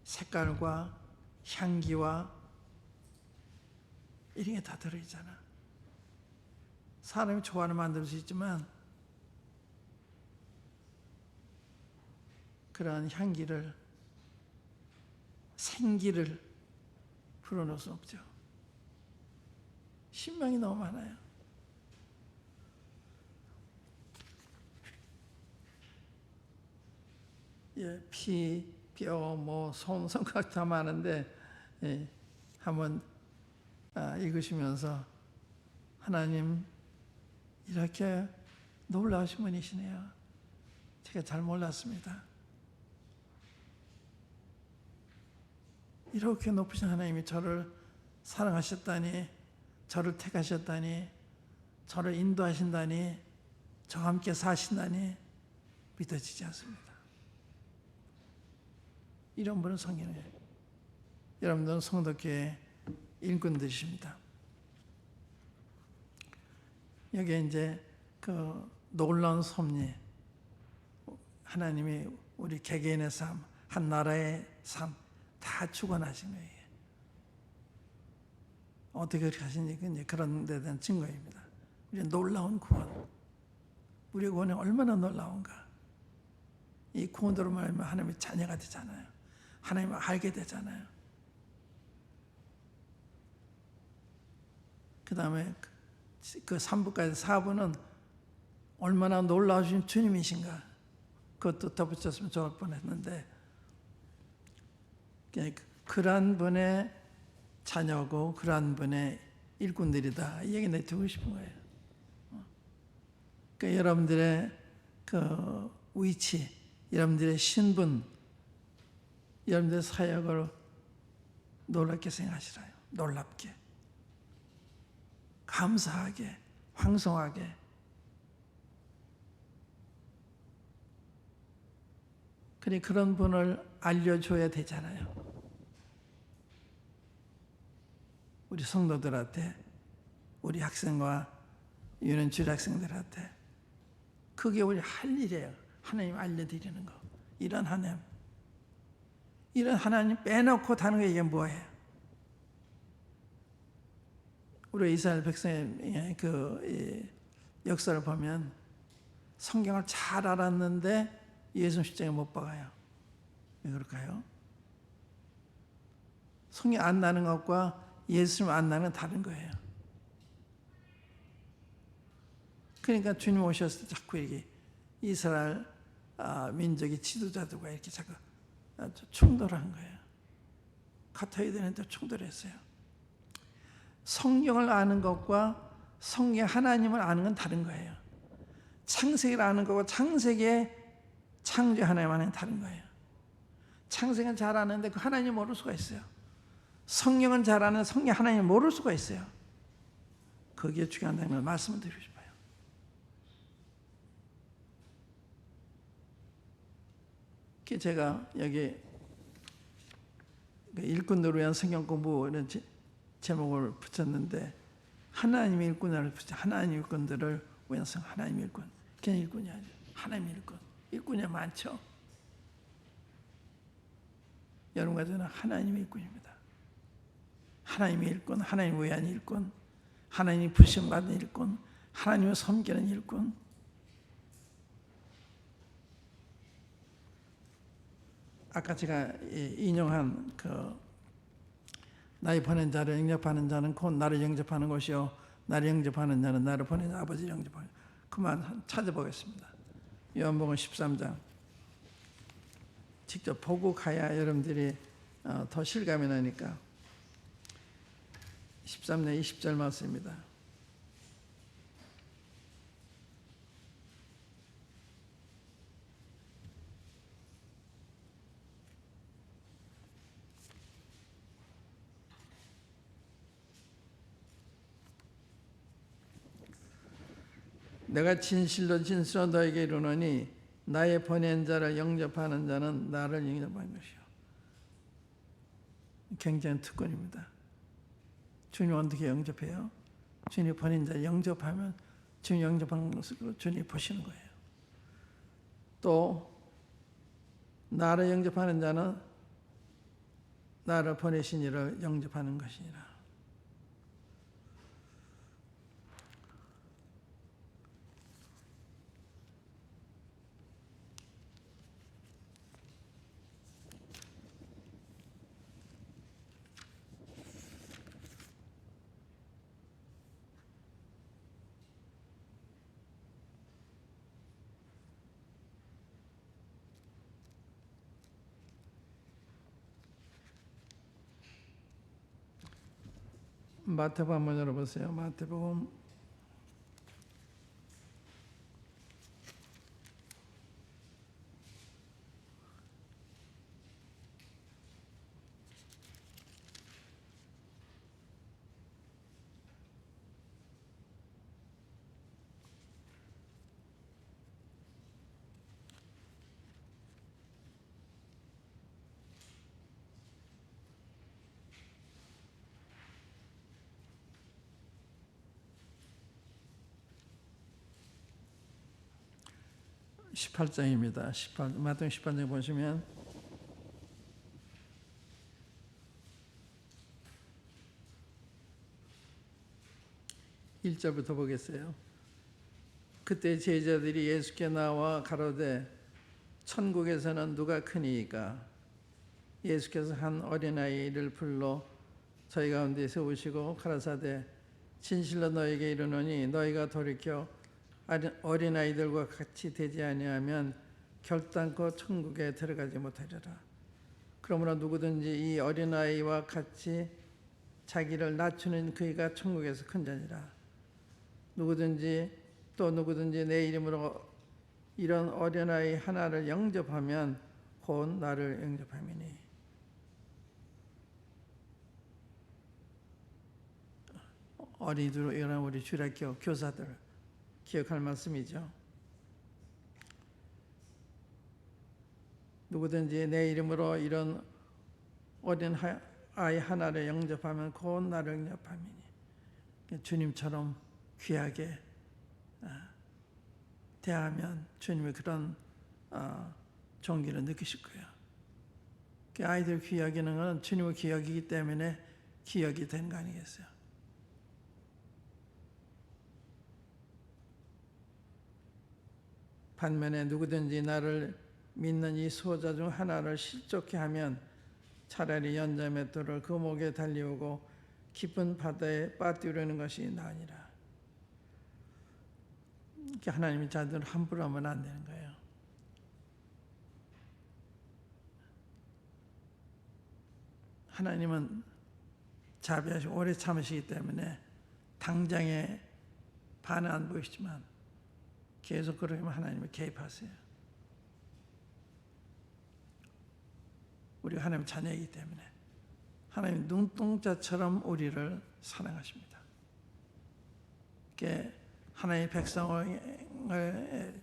S1: 색깔과 향기와 이런 게 다 들어있잖아. 사람이 좋아하는 만들 수 있지만 그러한 향기를, 생기를 불어넣을 수 없죠. 신명이 너무 많아요. 예, 피, 뼈, 손, 손가락 다 많은데 한번 읽으시면서 하나님 이렇게 놀라우신 분이시네요. 제가 잘 몰랐습니다. 이렇게 높으신 하나님이 저를 사랑하셨다니, 저를 택하셨다니, 저를 인도하신다니, 저와 함께 사신다니 믿어지지 않습니다. 이런 분은 성경이에요. 여러분들은 성도교회 일꾼들이십니다. 여기에 이제 그 놀라운 섭리, 하나님이 우리 개개인의 삶, 한 나라의 삶 다 주관하신 거예요. 어떻게 그렇게 하신지 이제 그런 데 대한 증거입니다. 우리 놀라운 구원, 우리의 구원이 얼마나 놀라운가. 이 구원으로 말하면 하나님의 자녀가 되잖아요. 하나님을 알게 되잖아요. 그 다음에 그 3부까지 4부는 얼마나 놀라우신 주님이신가, 그것도 덧붙였으면 좋을 뻔했는데, 그러한 분의 자녀고 그러한 분의 일꾼들이다, 이 얘기 내가 듣고 싶은 거예요. 그러니까 여러분들의 그 위치, 여러분들의 신분, 여러분들의 사역을 놀랍게 생각하시라요. 놀랍게, 감사하게, 황송하게. 그런 분을 알려줘야 되잖아요. 우리 성도들한테, 우리 학생과 유년주일 학생들한테. 그게 우리 할 일이에요. 하나님 알려드리는 거. 이런 하나님 빼놓고 다는 게 이게 뭐예요? 우리 이스라엘 백성의 그 역사를 보면 성경을 잘 알았는데 예수 십자가에 못 박아요. 왜 그럴까요? 성경 안 나는 것과 예수님 안 나는 건 다른 거예요. 그러니까 주님 오셨을 때 자꾸 이렇게 이스라엘 민족의 지도자들과 이렇게 자꾸 충돌한 거예요. 같아야 되는데 충돌했어요. 성경을 아는 것과 성경 하나님을 아는 건 다른 거예요. 창세기를 아는 것과 창세기의 창조 하나님 아는 건 다른 거예요. 창세기는 잘 아는데 그 하나님 모를 수가 있어요. 성경은 잘 아는 성경 하나님 모를 수가 있어요. 거기에 중요하다는 걸 말씀을 드리고 싶어요. 제가 여기 일꾼들을 위한 성경 공부 이런 제목을 붙였는데, 하나님의 일꾼을 붙여. 하나님의 일꾼들을 위한 성경, 하나님의 일꾼. 그냥 일꾼이 아니에요. 하나님의 일꾼. 일꾼이 많죠. 여러분과 저는 하나님의 일꾼입니다. 하나님의 일꾼, 하나님을 위한 일꾼, 하나님이 부심받는 일꾼, 하나님을 섬기는 일꾼. 아까 제가 인용한 그 나의 보낸 자를 영접하는 자는 곧 나를 영접하는 것이요, 나를 영접하는 자는 나를 보낸 아버지를 영접하는. 그만 찾아보겠습니다. 요한복음 13장 직접 보고 가야 여러분들이 더 실감이 나니까. 13장 20절 말씀입니다. 내가 진실로 진실로 너에게 이르노니 나의 보낸 자를 영접하는 자는 나를 영접하는 것이요. 굉장한 특권입니다. 주님 어떻게 영접해요? 주님 보낸 자 영접하면 주님 영접하는 것으로 주님 보시는 거예요. 또 나를 영접하는 자는 나를 보내신 이를 영접하는 것이니라. 마태복음 한번 열어보세요. 마태복음 18장입니다. 마태복음 18장 보시면 (1절부터) 보겠어요. 그때 제자들이 예수께 나와 가로되 천국에서는 누가 크니이까? 예수께서 한 어린아이를 불러 저희 가운데 세우시고 가라사대 진실로 너에게 이르노니 너희가 돌이켜 어린아이들과 같이 되지 아니하면 결단코 천국에 들어가지 못하리라. 그러므로 누구든지 이 어린아이와 같이 자기를 낮추는 그이가 천국에서 큰 자니라. 누구든지 내 이름으로 이런 어린아이 하나를 영접하면 곧 나를 영접함이니. 어린이들 이런 우리 주일학교 교사들 기억할 말씀이죠. 누구든지 내 이름으로 이런 어린 아이 하나를 영접하면 곧 나를 영접함이니. 주님처럼 귀하게 대하면 주님의 그런 존귀를 느끼실 거예요. 아이들 귀여기는 건 주님의 귀여기이기 때문에 귀여기 된 거 아니겠어요? 반면에 누구든지 나를 믿는 이 수호자 중 하나를 실족케 하면 차라리 연자맷돌을 그 목에 달리우고 깊은 바다에 빠뜨리는 것이 나으니라. 하나님이 자들을 함부로 하면 안 되는 거예요. 하나님은 자비하시고 오래 참으시기 때문에 당장에 반은 안 보이시지만 계속 그러면 하나님이 개입하세요. 우리가 하나님의 자녀이기 때문에 하나님 눈동자처럼 우리를 사랑하십니다. 하나님의 백성을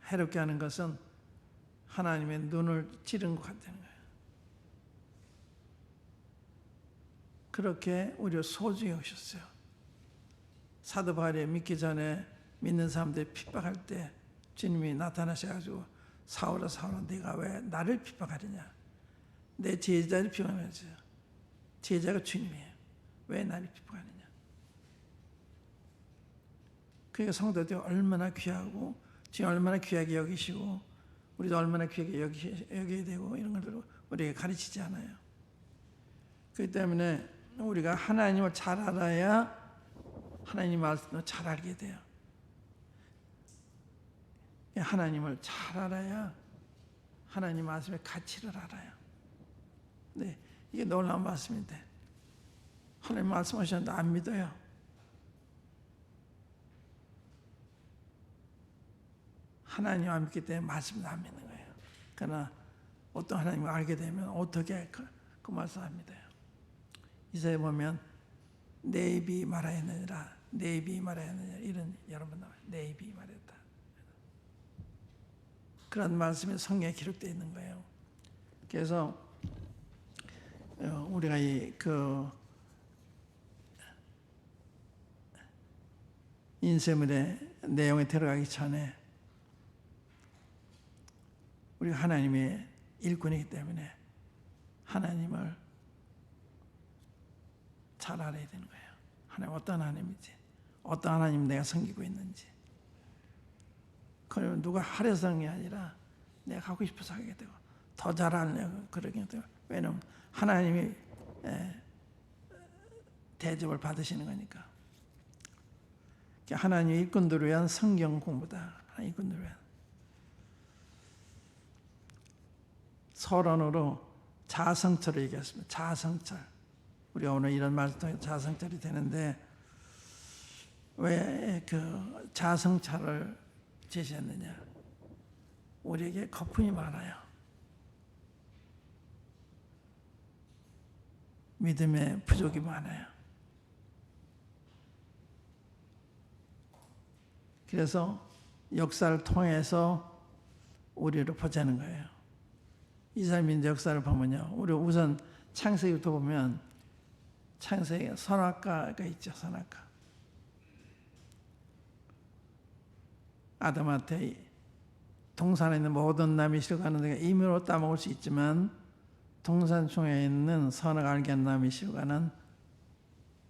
S1: 해롭게 하는 것은 하나님의 눈을 찌른 것 같다는 거예요. 그렇게 우리를 소중히 오셨어요. 사도 바울이 믿기 전에 믿는 사람들이 핍박할 때 주님이 나타나셔가지고 사울아 사울아 네가 왜 나를 핍박하느냐. 내 제자를 핍박하면서 제자가 주님이에요. 왜 나를 핍박하느냐. 그러니까 성도들이 얼마나 귀하고 주님 얼마나 귀하게 여기시고 우리도 얼마나 귀하게 여겨야 되고 이런 것들을 우리에게 가르치지 않아요. 그렇기 때문에 우리가 하나님을 잘 알아야 하나님 말씀을 잘 알게 돼요. 하나님을 잘 알아야 하나님 말씀의 가치를 알아요. 네, 이게 놀라운 말씀인데 하나님 말씀하셨는데 안 믿어요. 하나님 안 믿기 때문에 말씀도 안 믿는 거예요. 그러나 어떤 하나님을 알게 되면 어떻게 그 말씀 안 믿어요. 이사야 보면 내 입이 말하였느니라 내 입이 말하였느니라 이런 여러 번 나와요. 내 입이 말했다. 그런 말씀이 성경에 기록되어 있는 거예요. 그래서 우리가 인쇄물의 내용에 들어가기 전에 우리가 하나님의 일꾼이기 때문에 하나님을 잘 알아야 되는 거예요. 하나님 어떤 하나님인지, 어떤 하나님 내가 섬기고 있는지. 그러면 누가 하려성이 아니라 내가 하고 싶어서 하게 되고 더 잘하려고 그러게 되고, 왜냐하면 하나님이 대접을 받으시는 거니까. 하나님의 일꾼들을 위한 성경 공부다. 일꾼들을 위한. 서론으로 자성철을 얘기했습니다. 자성철. 우리가 오늘 이런 말씀 통해 자성철이 되는데, 왜 그 자성철을 제시했느냐? 우리에게 거품이 많아요. 믿음의 부족이 많아요. 그래서 역사를 통해서 우리를 보자는 거예요. 이스라엘 역사를 보면요, 우리 우선 창세기부터 보면 창세기 선악과가 있죠. 선악과. 아담한테 동산에 있는 모든 나무의 실과 하는 데가 임의로 따먹을 수 있지만 동산 중에 있는 선악 알게 한 나무의 실과는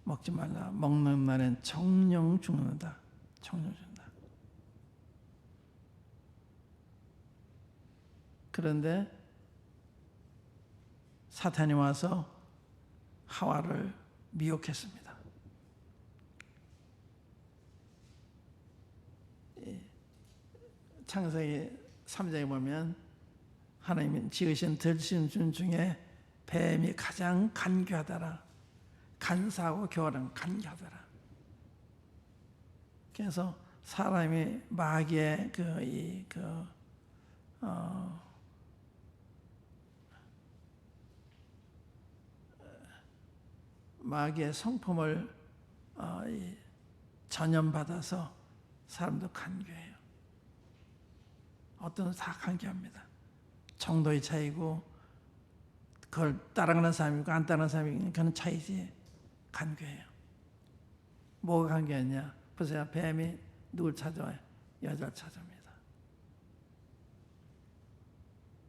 S1: 먹지 말라. 먹는 날엔 정령 죽는다. 정령 죽는다. 그런데 사탄이 와서 하와를 미혹했습니다. 창세기 3장에 보면 하나님이 지으신 들신 중에 뱀이 가장 간교하더라. 간사하고 교활한 간교하더라. 그래서 사람이 마귀의 마귀의 성품을 전염받아서 사람도 간교해요. 어떤 다 간교합니다. 정도의 차이고 그걸 따라가는 사람이고 안 따라가는 사람이 그런 차이지. 간교해요. 뭐가 간교했냐? 보세요. 뱀이 누굴 찾아와요? 여자를 찾아옵니다.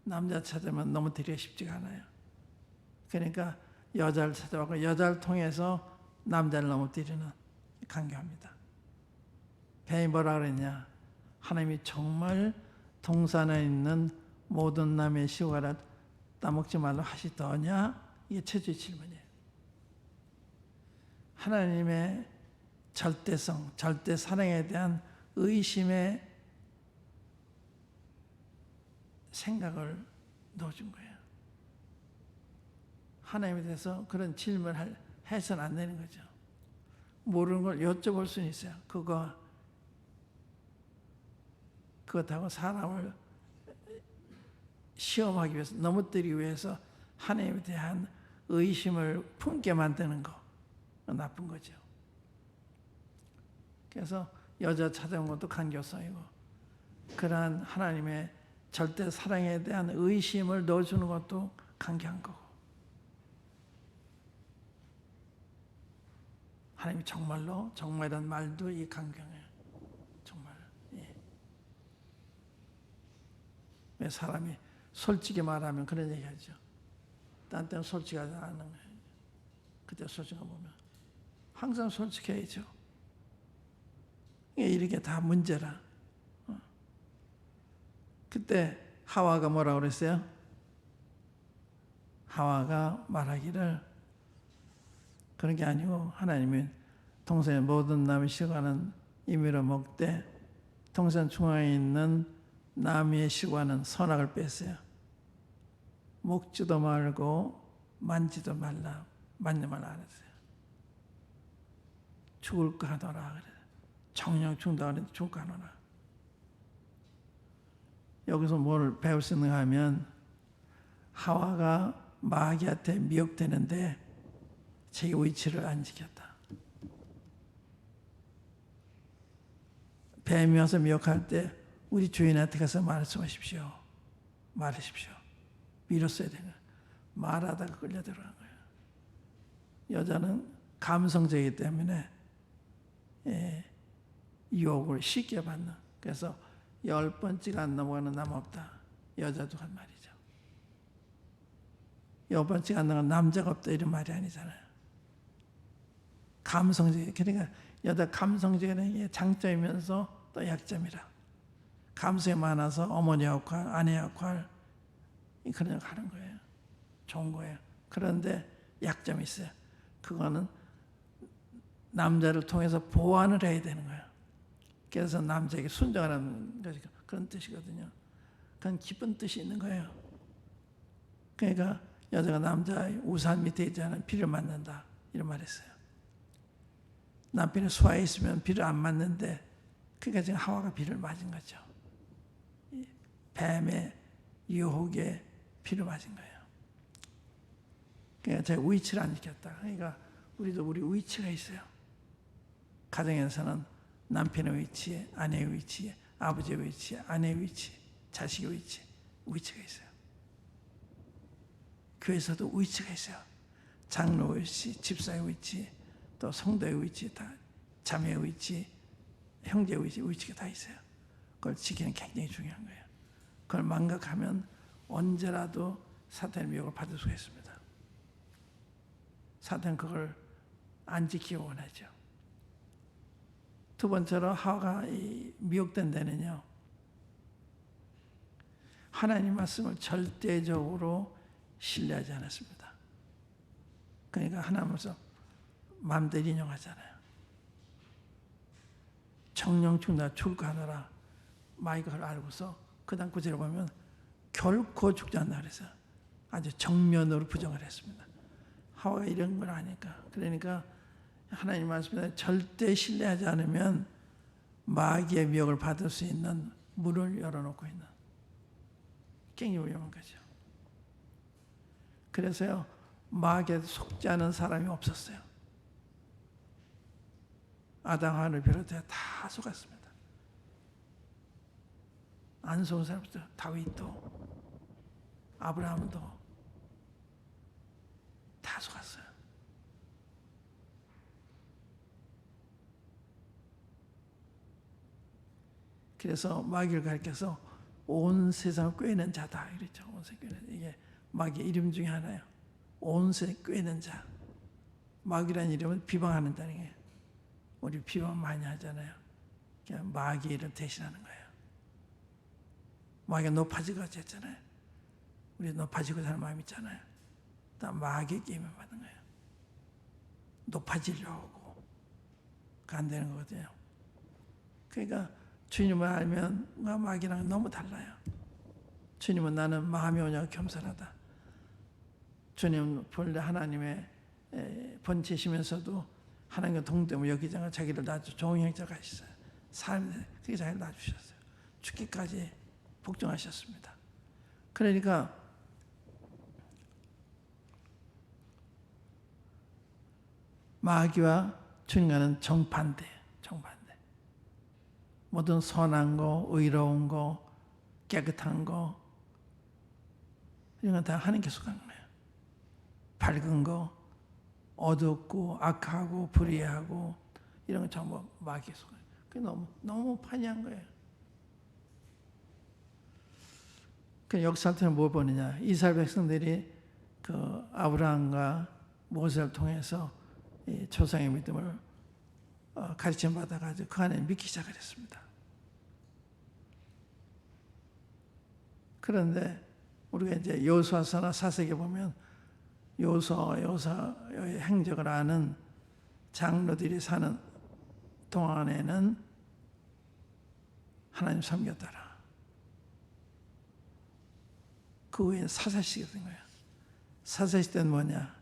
S1: 남자 찾으면 너무 드리기 쉽지가 않아요. 그러니까 여자를 찾아와서 여자를 통해서 남자를 넘어뜨리는 간교합니다. 뱀이 뭐라 그랬냐? 하나님이 정말 동산에 있는 모든 나무의 실과를 따먹지 말라 하시더냐? 이게 최초의 질문이에요. 하나님의 절대성, 절대 사랑에 대한 의심의 생각을 넣어준 거예요. 하나님에 대해서 그런 질문을 해서는 안 되는 거죠. 모르는 걸 여쭤볼 수는 있어요. 그것하고 사람을 시험하기 위해서, 넘어뜨리기 위해서 하나님에 대한 의심을 품게 만드는 거, 나쁜 거죠. 그래서 여자 찾아온 것도 간교성이고, 그러한 하나님의 절대 사랑에 대한 의심을 넣어주는 것도 간교한 거고, 하나님이 정말이란 말도 이 간교해요. 정말. 예. 왜 사람이 솔직히 말하면 그런 얘기 하죠. 딴 때는 솔직하지 않은 거예요. 그때 솔직하게 보면 항상 솔직해야죠. 이게 다 문제라. 그때 하와가 뭐라고 그랬어요? 하와가 말하기를, 그런 게 아니고 하나님이 동산의 모든 나무의 실과는 임의로 먹되 동산 중앙에 있는 나무의 실과는 선악을 뺐어요. 먹지도 말고 만지도 말라. 만지 말라 그랬어요. 죽을 거 하더라 그래. 정령 죽는다 그랬는데 죽을 거 하더라. 여기서 뭘 배울 수 있는가 하면, 하와가 마귀한테 미혹되는데 자기 위치를 안 지켰다. 뱀이 와서 미혹할 때 우리 주인한테 가서 말씀하십시오. 말하십시오. 밀었어야 되는 거예요. 말하다가 끌려 들어간 거예요. 여자는 감성적이기 때문에 유혹을 쉽게 받는. 그래서 10번째가 안 넘어가는 남 없다. 여자도 한 말이죠. 여벌지가 않는 건 남자가 없다 이런 말이 아니잖아요. 감성적, 그러니까 여자 감성적인 게 장점이면서 또 약점이라. 감성이 많아서 어머니 역할, 아내 역할 그런 걸 하는 거예요. 좋은 거예요. 그런데 약점이 있어요. 그거는 남자를 통해서 보완을 해야 되는 거예요. 그래서 남자에게 순종하는 것이 그런 뜻이거든요. 그건 기쁜 뜻이 있는 거예요. 그러니까 여자가 남자의 우산 밑에 있지 않은 비를 맞는다 이런 말했어요. 남편이 수하에 있으면 비를 안 맞는데 그러니까 지금 하와가 비를 맞은 거죠. 뱀의 유혹에 비를 맞은 거예요. 그러니까 제가 위치를 안 지켰다. 그러니까 우리도 우리 위치가 있어요. 가정에서는 남편의 위치에, 아내의 위치에, 아버지의 위치에, 아내의 위치, 자식의 위치, 위치가 있어요. 교회에서도 위치가 있어요. 장로의 위치, 집사의 위치, 또 성도의 위치, 다 자매의 위치, 형제의 위치, 위치가 다 있어요. 그걸 지키는 게 굉장히 중요한 거예요. 그걸 망각하면 언제라도 사탄의 미혹을 받을 수가 있습니다. 사탄은 그걸 안 지키기 원하죠. 두 번째로 하와가 미혹된 데는요, 하나님 말씀을 절대적으로 신뢰하지 않았습니다. 그러니까 하나님 말씀 마음대로 인용하잖아요. 정령 죽나 출가하노라 마이가 그걸 알고서 그 다음 구절을 보면 결코 죽지 않는다 그래서 아주 정면으로 부정을 했습니다. 하와가 이런 걸 아니까. 그러니까 하나님 말씀에 절대 신뢰하지 않으면 마귀의 미혹을 받을 수 있는 문을 열어놓고 있는 굉장히 위험한 거죠. 그래서요, 마귀에 속지 않은 사람이 없었어요. 아담 하와를 비롯해 다 속았습니다. 안 속은 사람도 다윗도 아브라함도 다 속았어요. 그래서 마귀를 가리켜서 온 세상을 꿰는 자다 이랬죠. 온 세상 꿰는 이게 마귀의 이름 중에 하나예요. 온 세상 꿰는 자. 마귀라는 이름은 비방하는 자는 게 우리 비방 많이 하잖아요. 그냥 마귀의 이름 대신하는 거예요. 마귀가 높아지고 했잖아요. 우리 높아지고 사는 마음 있잖아요. 다 마귀의 게임을 받는 거예요. 높아지려고. 안 되는 거거든요. 그러니까 주님을 알면 마귀랑 너무 달라요. 주님은 나는 마음이 오냐고 겸손하다. 주님은 본래 하나님의 본체시면서도 하나님과 동등을 여기자가 자기를 놔주 종형자가 있어요. 삶에 그게 자기를 놔주셨어요. 죽기까지 복종하셨습니다. 그러니까 마귀와 주님과는 정반대예요. 정반대. 모든 선한 거, 의로운 거, 깨끗한 거 이런 건 다 하나님께 속한 거예요. 밝은 거, 어둡고 악하고 불의하고 이런 건 전부 마귀에 속한 거예요. 그게 너무 판이한 거예요. 그 역사를 뭘 보느냐? 이스라엘 백성들이 그 아브라함과 모세를 통해서 이 조상의 믿음을 가르침 받아가지고 그 안에 믿기 시작을 했습니다. 그런데 우리가 이제 여호수아서나 사색에 보면 여호수아의 행적을 아는 장로들이 사는 동안에는 하나님 섬겼더라. 그 후에 사사시가 된 거예요. 사사시 때는 뭐냐?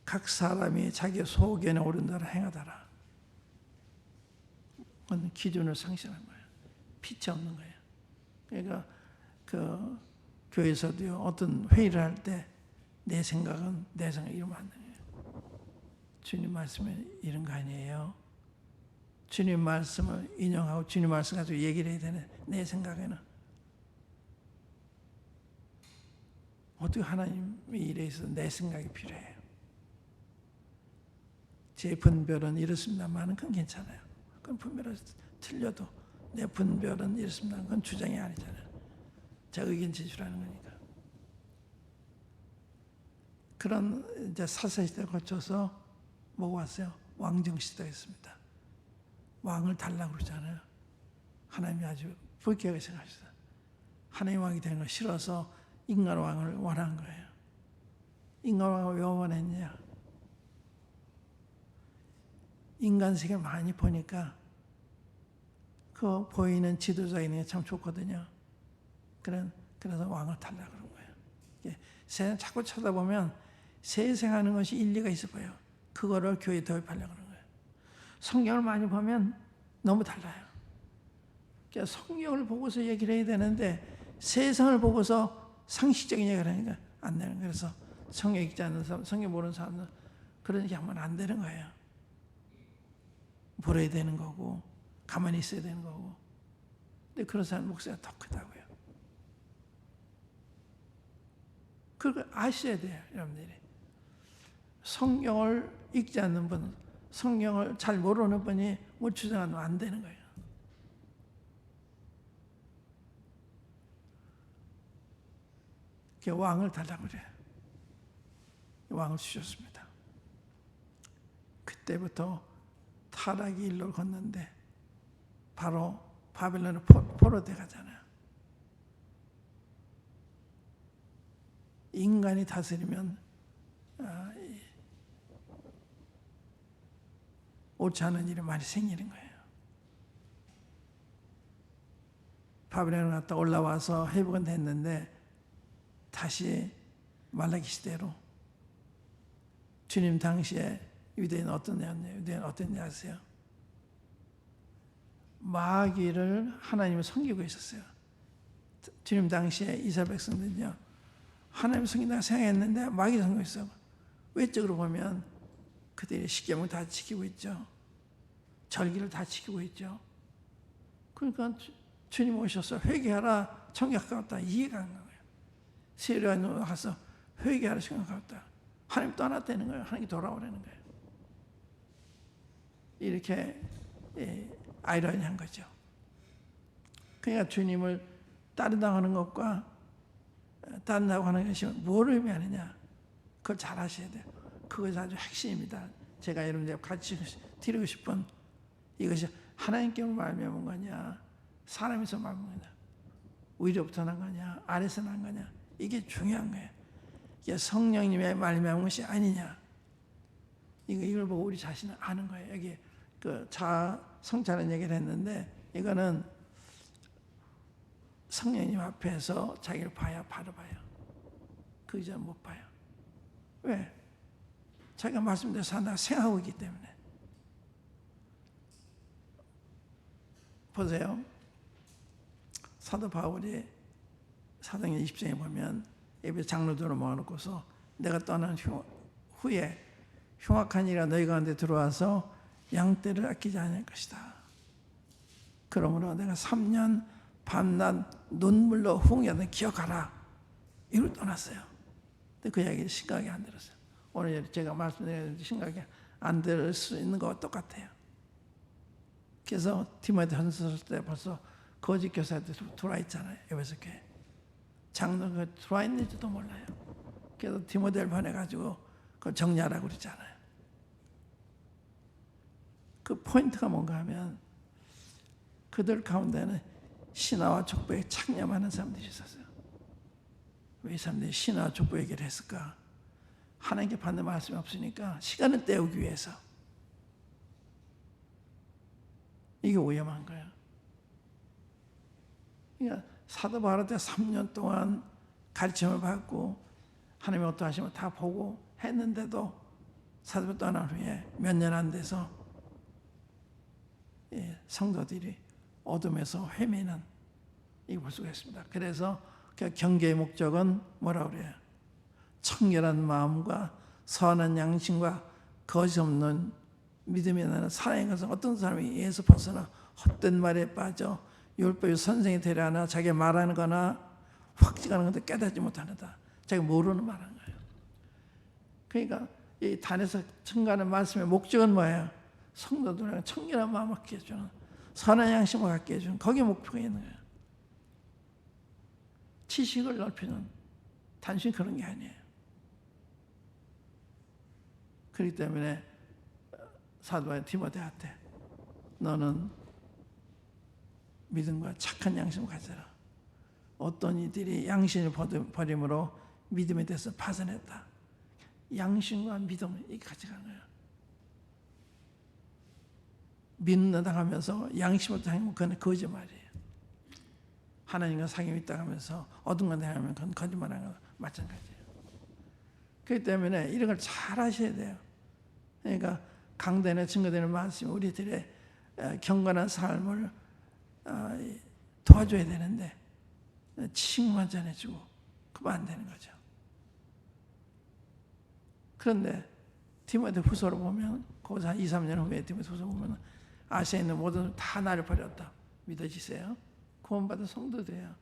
S1: 각 사람이 자기 소견에 오른 대로 행하더라. 그건 기준을 상실한 거예요. 빛이 없는 거예요. 그러니까 그 교회에서도요, 어떤 회의를 할 때 내 생각은 내 생각 이러면 안 돼요. 주님 말씀에 이런 거 아니에요. 주님 말씀을 인용하고 주님 말씀 가지고 얘기를 해야 되네. 내 생각에는 어떻게 하나님이 일에 있어서 내 생각이 필요해요. 제 분별은 이렇습니다만은 그건 괜찮아요. 그건 분별은 틀려도 내 분별은 이렇습니다. 그건 주장이 아니잖아요. 자, 의견 제출하는 거니까. 그런 이제 사사시대를 거쳐서 뭐가 왔어요? 왕정시대가 있습니다. 왕을 달라고 그러잖아요. 하나님이 아주 불쾌하게 생각하셨어요. 하나님 왕이 되는 걸 싫어서 인간 왕을 원한 거예요. 인간 왕을 왜 원했냐? 인간 세계를 많이 보니까 그 보이는 지도자 있는 게 참 좋거든요. 그래서 왕을 달라고 그런 거예요. 세상 자꾸 쳐다보면 세상 하는 것이 일리가 있어 보여요. 그거를 교회에 도입하려고 그런 거예요. 성경을 많이 보면 너무 달라요. 그러니까 성경을 보고서 얘기를 해야 되는데 세상을 보고서 상식적인 얘기를 하니까 안 되는 거예요. 그래서 성경 읽지 않는 사람, 성경 모르는 사람은 그런 얘기 하면 안 되는 거예요. 물어야 되는 거고 가만히 있어야 되는 거고. 근데 그런 사람 목소리가 더 크다고요. 그걸 아셔야 돼요, 여러분들이. 성경을 읽지 않는 분, 성경을 잘 모르는 분이 뭐 주장하면 안 되는 거예요. 왕을 달라고 그래요. 왕을 주셨습니다. 그때부터 타락이 일로 걷는데 바로 바벨론의 포로돼 가잖아요. 인간이 다스리면 옳지 않은 일이 많이 생기는 거예요. 바벨론을 갔다 올라와서 회복은 됐는데 다시 말라기 시대로 주님 당시에 유대인 어떤지 아세요? 마귀를 하나님을 섬기고 있었어요. 주님 당시에 이스라엘 백성들은요, 하나님을 섬긴다고 생각했는데 마귀를 섬기고 있어요. 외적으로 보면 그들이 십계명 다 지키고 있죠. 절기를 다 지키고 있죠. 그러니까 주님 오셔서 회개하라, 천국 가깝다, 이해가 안 가요. 세례요한에 가서 회개하라, 천국 가깝다. 하나님 떠났다는 거예요. 하나님이 돌아오라는 거예요. 이렇게 아이러니한 거죠. 그러니까 주님을 따른다고 하는 것과 따른다고 하는 것이 뭐를 의미하느냐, 그걸 잘 아셔야 돼요. 그것이 아주 핵심입니다. 제가 여러분들 같이 드리고 싶은 이것이 하나님께 말미암은 거냐, 사람에서 말미암은 거냐, 위로부터 난 거냐, 아래서 난 거냐, 이게 중요한 거예요. 이게 성령님의 말미암은 것이 아니냐, 이걸 보고 우리 자신을 아는 거예요. 여기 그 자아 성찰은 얘기를 했는데, 이거는 성령님 앞에서 자기를 봐야 바로 봐요. 그 이전 못 봐요. 왜? 자기가 말씀대로 산다고 생각하고 있기 때문에. 보세요. 사도 바울이 사도행전 20장에 보면 예배 장로들을 모아놓고서 내가 떠난 후에 흉악한 일이 너희 가운데 들어와서 양떼를 아끼지 않을 것이다. 그러므로 내가 3년 밤낮 눈물로 후응하던 기억하라. 이걸 떠났어요. 근데 그 이야기를 심각하게 안 들었어요. 오늘 제가 말씀드린 심각하게 안 들을 수 있는 거와 똑같아요. 그래서 디모데전서 때 벌써 거짓 교사들 들어와 있잖아요. 에베소 교회. 장로가 들어와 있는지도 몰라요. 그래서 디모데를 보내가지고 그걸 정리하라고 그러잖아요. 그 포인트가 뭔가 하면 그들 가운데는 신화와 족보에 창념하는 사람들이 있었어요. 왜 이 사람들이 신화와 족보 얘기를 했을까? 하나님께 받는 말씀이 없으니까 시간을 때우기 위해서. 이게 위험한 거예요. 그러니까 사도 바울 때 3년 동안 가르침을 받고 하나님이 어떠하시면 다 보고 했는데도 사도 떠난 후에 몇 년 안 돼서 성도들이 어둠에서 헤매는 이걸 볼 수가 있습니다. 그래서 경계의 목적은 뭐라고 그래요? 청결한 마음과 선한 양심과 거짓 없는 믿음이 나는 사랑의 것은 어떤 사람이 예수 벗어나 헛된 말에 빠져 율법의 선생이 되려 하나 자기 말하는 거나 확증하는 건데 깨닫지 못하는다. 자기 모르는 말하는 거예요. 그러니까 이 단에서 증가하는 말씀의 목적은 뭐예요? 성도들에게 청결한 마음을 갖게 해주는, 선한 양심을 갖게 해주는, 거기에 목표가 있는 거예요. 지식을 넓히는 단순히 그런 게 아니에요. 그렇기 때문에 사도 바울이 디모데한테 너는 믿음과 착한 양심을 가져라. 어떤 이들이 양심을 버림으로 믿음에 대해서 파산했다. 양심과 믿음을 이렇게 같이 가는 거예요. 믿는다 하면서 양심을 당하면 그건 거짓말이에요. 하나님과 사귐이 있다 하면서 어둠과 대하면 그건 거짓말하는 거 마찬가지예요. 그렇기 때문에 이런 걸 잘 하셔야 돼요. 그러니까 강단에 증거되는 말씀이 우리들의 경건한 삶을 도와줘야 되는데 칭만 전해주고 그러면 안 되는 거죠. 그런데 디모데후서를 보면 거기서 한 2, 3년 후에 디모데후서 보면 아시아에 있는 모든 다 나를 버렸다. 믿어지세요? 구원받은 성도들이에요.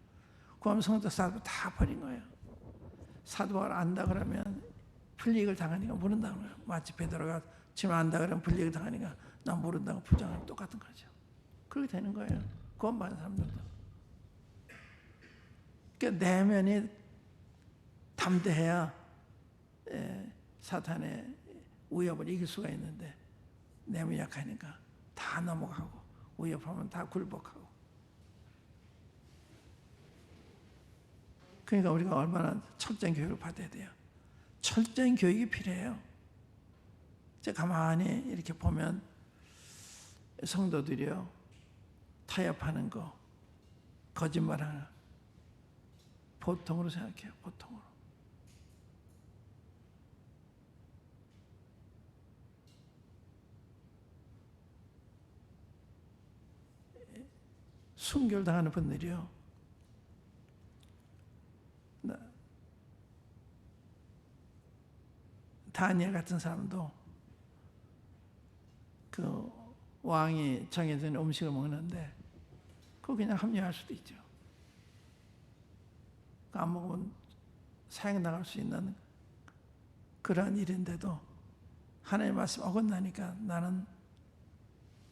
S1: 구원 성도 사도 다 버린 거예요. 사도 바울 안다 그러면 불이익을 당하니까 모른다는 거예요. 마치 베드로가 지금 안다 그러면 불이익을 당하니까 난 모른다고 부정하는 똑같은 거죠. 그렇게 되는 거예요. 구원받은 사람들도. 그러니까 내면이 담대해야 사탄의 위협을 이길 수가 있는데 내면이 약하니까 다 넘어가고 위협하면 다 굴복하고. 그러니까 우리가 얼마나 철저한 교육을 받아야 돼요. 철저한 교육이 필요해요. 제가 가만히 이렇게 보면 성도들이요 타협하는 거, 거짓말하는 거 보통으로 생각해요. 보통으로. 순교당하는 분들이요. 다니엘 같은 사람도 그 왕이 정해진 음식을 먹는데 그거 그냥 합리화할 수도 있죠. 안 먹으면 사형당할 수 있는 그러한 일인데도 하나님의 말씀 어긋나니까 나는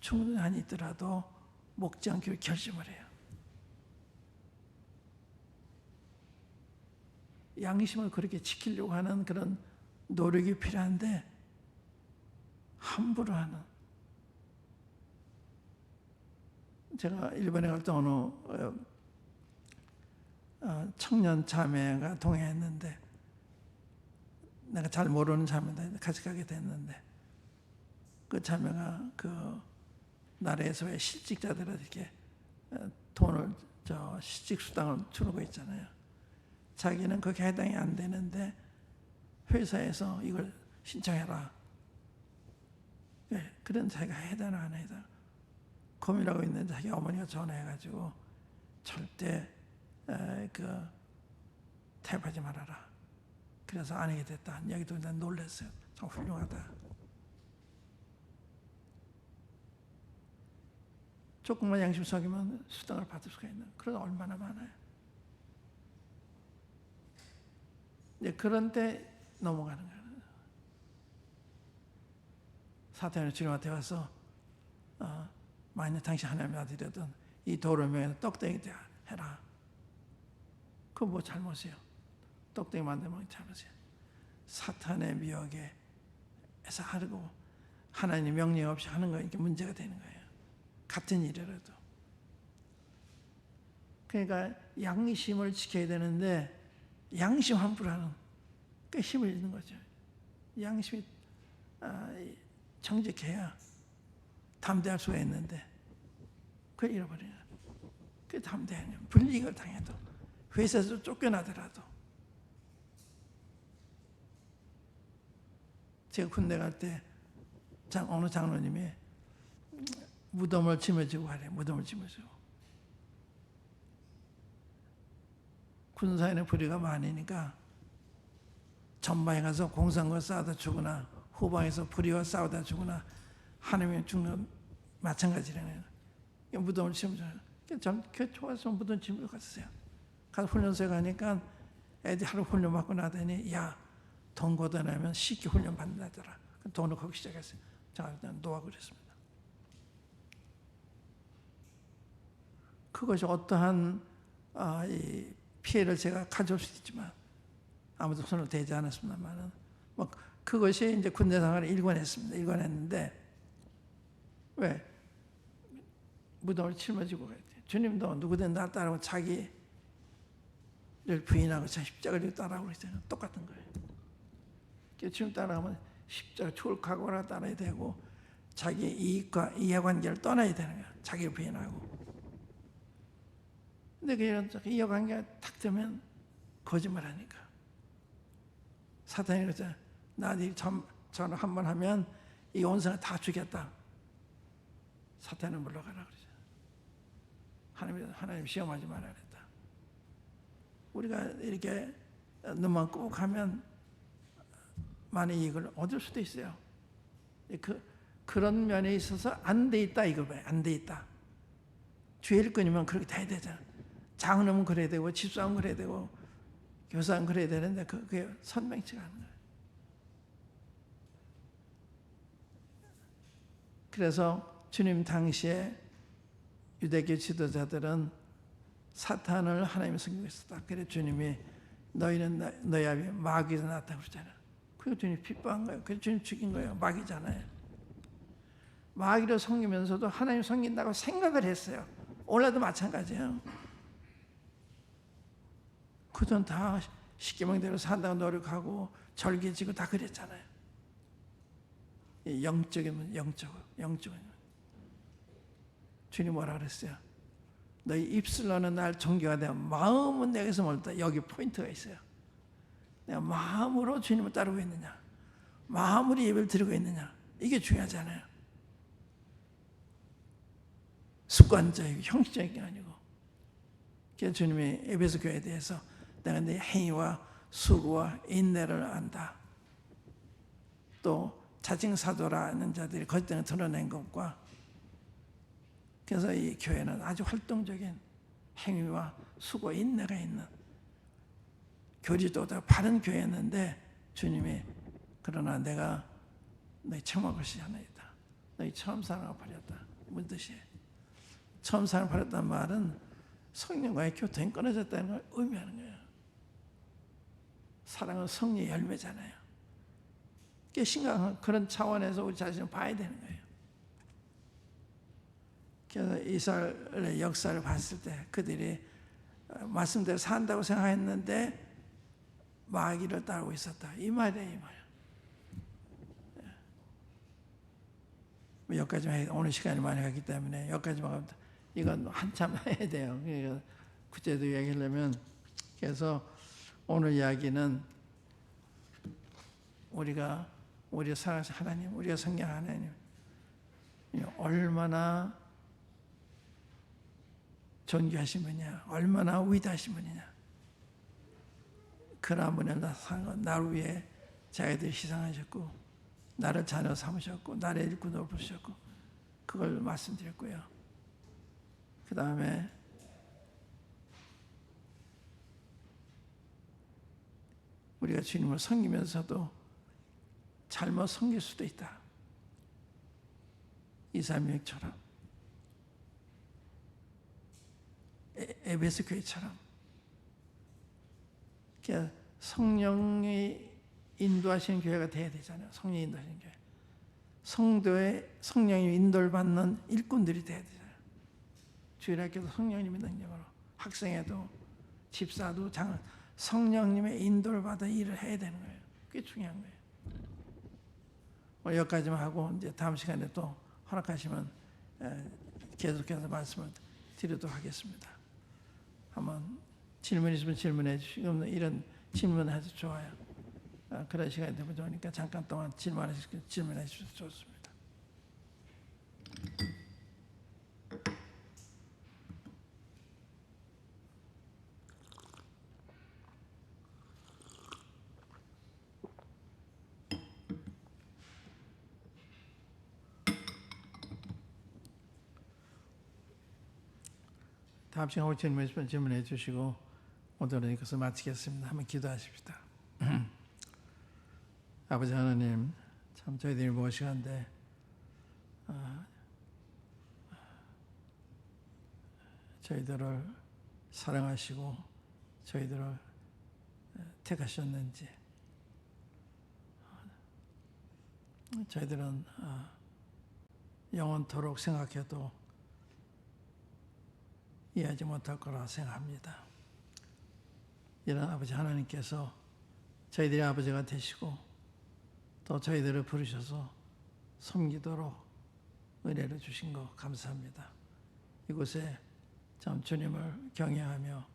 S1: 충분히 한이 있더라도 먹지 않기로 결심을 해요. 양심을 그렇게 지키려고 하는 그런 노력이 필요한데 함부로 하는. 제가 일본에 갈 때 어느 청년 자매가 동행했는데 내가 잘 모르는 자매인데 같이 가게 됐는데 그 자매가 그 나라에서의 실직자들에게 돈을 실직 수당을 주는 거 있잖아요. 자기는 그게 해당이 안 되는데 회사에서 이걸 신청해라. 그런 자기가 해당을 안 해당. 고민하고 있는데 자기 어머니가 전화해가지고 절대 타협하지 말아라. 그래서 안 하게 됐다. 이야기도 난 놀랐어요. 참 훌륭하다. 조금만 양심 속이면 수당을 받을 수가 있는 그런 얼마나 많아요. 이제 그런 때 넘어가는 거예요. 사탄이 주님한테 와서 만약 당신 하나님의 아들이든 이 돌을 명해서 떡덩이 해라. 그거 뭐 잘못이에요. 떡덩이 만들면 잘못이에요. 사탄의 미혹에 해서 하려고 하나님 명령 없이 하는 거 이게 문제가 되는 거예요. 같은 일이라도. 그러니까 양심을 지켜야 되는데 양심 함부로 하는 그 힘을 잃는 거죠. 양심이 정직해야 담대할 수가 있는데 그걸 잃어버리는 거예요. 그게 담대하냐. 불이익을 당해도 회사에서 쫓겨나더라도. 제가 군대 갈 때 어느 장로님이 무덤을 짊어지고 가래. 무덤을 짊어지고. 군사에는 불의가 많으니까 전방에 가서 공산과 싸우다 죽거나 후방에서 불의와 싸우다 죽거나 하나님의 죽는 마찬가지라네요. 무덤을 짊어져요. 전 좋아서 무덤 짊어지고 갔어요. 가서 훈련소에 가니까 애들이 하루 훈련 받고 나더니 돈 걷어내면 쉽게 훈련 받는다더라. 돈을 거기 시작했어요. 자, 일단 놓아 그랬습니다. 그것이 어떠한 이 피해를 제가 가져올 수 있지만 아무도 손을 대지 않았습니다만은 뭐 그것이 이제 군대 생활을 일관했는데 왜 무덤을 짊어지고 가야 돼. 주님도 누구든 날 따르면 자기를 부인하고 십자가를 따라오고 그러잖아요. 똑같은 거예요. 주님 따라가면 십자가 죽을 각오라 따라야 되고 자기의 이익과 이해관계를 떠나야 되는 거야. 자기를 부인하고. 근데 이런 이해관계가 탁 되면 거짓말하니까. 사탄이 그러잖아. 나한테 전화 한 번 하면 이 온상을 다 주겠다. 사탄은 물러가라 그러잖아. 하나님 시험하지 말라 그랬다. 우리가 이렇게 눈만 꼭 하면 많은 이익을 얻을 수도 있어요. 그런 면에 있어서 안 돼 있다 이거 봐요. 안 돼 있다. 주의 일꾼이면 그렇게 돼야 되잖아. 장로면 그래야 되고 집사면 그래야 되고 교사는 그래야 되는데 그게 선명치가 않은 거예요. 그래서 주님 당시에 유대교 지도자들은 사탄을 하나님이 섬기고 있었다. 그래서 주님이 너희는 너희 앞에 마귀가 나왔다고 그러잖아요. 그래서 주님이 핍박한 거예요. 그래서 주님 죽인 거예요. 마귀잖아요. 마귀를 섬기면서도 하나님 섬긴다고 생각을 했어요. 오늘도 마찬가지예요. 그전 다 십계명대로 산다고 노력하고 절기 지고 다 그랬잖아요. 영적이면 영적은 주님 뭐라 그랬어요? 너희 입술로는 날 존경하되 마음은 내게서 멀다. 여기 포인트가 있어요. 내가 마음으로 주님을 따르고 있느냐, 마음으로 예배를 드리고 있느냐, 이게 중요하잖아요. 습관적이고 형식적인 게 아니고. 그래서 주님이 에베소 교회에 대해서 내가 네 행위와 수고와 인내를 안다. 또 자칭사도라는 자들이 거짓을 드러낸 것과, 그래서 이 교회는 아주 활동적인 행위와 수고, 인내가 있는 교리도 바른 교회였는데 주님이 그러나 내가 너희 처음 것이 하나이다. 너희 처음 사랑을 버렸다. 무슨 뜻이에요? 처음 사랑을 버렸다는 말은 성령과의 교통이 끊어졌다는 걸 의미하는 거예요. 사랑은 성령의 열매잖아요. 심각한 그런 차원에서 우리 자신을 봐야 되는 거예요. 그래서 이스라엘의 역사를 봤을 때 그들이 말씀대로 산다고 생각했는데 마귀를 따르고 있었다. 이 말이에요, 이 말. 여기까지만 해도 오늘 시간이 많이 가기 때문에 여기까지만 가면 이건 한참 해야 돼요. 그러니까 구체도 이야기하려면, 그래서 오늘 이야기는 우리가 사랑하신 하나님, 우리가 성경하는 하나님 얼마나 존귀하신 분이냐, 얼마나 위대하신 분이냐. 그러한 분을 나를 위해 자기들 희생하셨고 나를 자녀 삼으셨고 나를 일꾼으로 부르셨고 그걸 말씀드렸고요. 그 다음에 우리가 주님을 섬기면서도 잘못 섬길 수도 있다. 이사명처럼 에베소 교회처럼 성령이 인도하시는 교회가 돼야 되잖아요. 성령이 인도하시는 교회. 성도의 성령이 인도를 받는 일꾼들이 돼야 되잖아요. 주일학교도 성령님의 능력으로, 학생회도, 집사도, 장은 성령님의 인도를 받아 일을 해야 되는 거예요. 그게 중요한 거예요. 여기까지만 하고 이제 다음 시간에 또 허락하시면 계속해서 말씀을 드리도록 하겠습니다. 한번 질문 있으면 질문해 주시고 이런 질문해도 좋아요. 그런 시간이 되면 좋으니까 잠깐 동안 질문해 주셔도 좋습니다. 다음 시간에 질문 있으면 질문해 주시고 오늘은 이것을 마치겠습니다. 한번 기도하십시다. 아버지 하나님, 참 저희들이 무엇이간데 저희들을 사랑하시고 저희들을 택하셨는지 저희들은 영원토록 생각해도 이해하지 못할 거라 생각합니다. 이런 아버지 하나님께서 저희들의 아버지가 되시고 또 저희들을 부르셔서 섬기도록 은혜를 주신 것 감사합니다. 이곳에 참 주님을 경외하며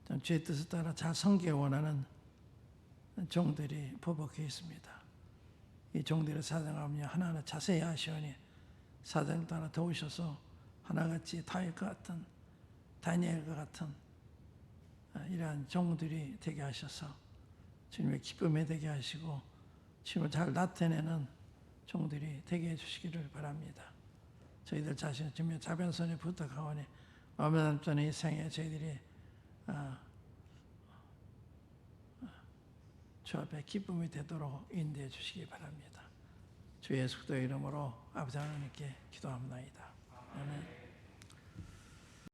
S1: 참 주의 뜻을 따라 잘 섬기기 원하는 종들이 부복해 있습니다. 이 종들의 사정하며 하나하나 자세히 아시오니 사정을 따라 도우셔서 하나같이 다윗과 같은 다니엘과 같은 이러한 종들이 되게 하셔서 주님의 기쁨이 되게 하시고 주님을 잘 나타내는 종들이 되게 해주시기를 바랍니다. 저희들 자신을 주님의 자변손에 부탁하오니 얼마 남지 않은 이 생에 저희들이 주 앞에 기쁨이 되도록 인도해 주시기 바랍니다. 주 예수 그리스도의 이름으로 아버지 하나님께 기도합니다. 아멘.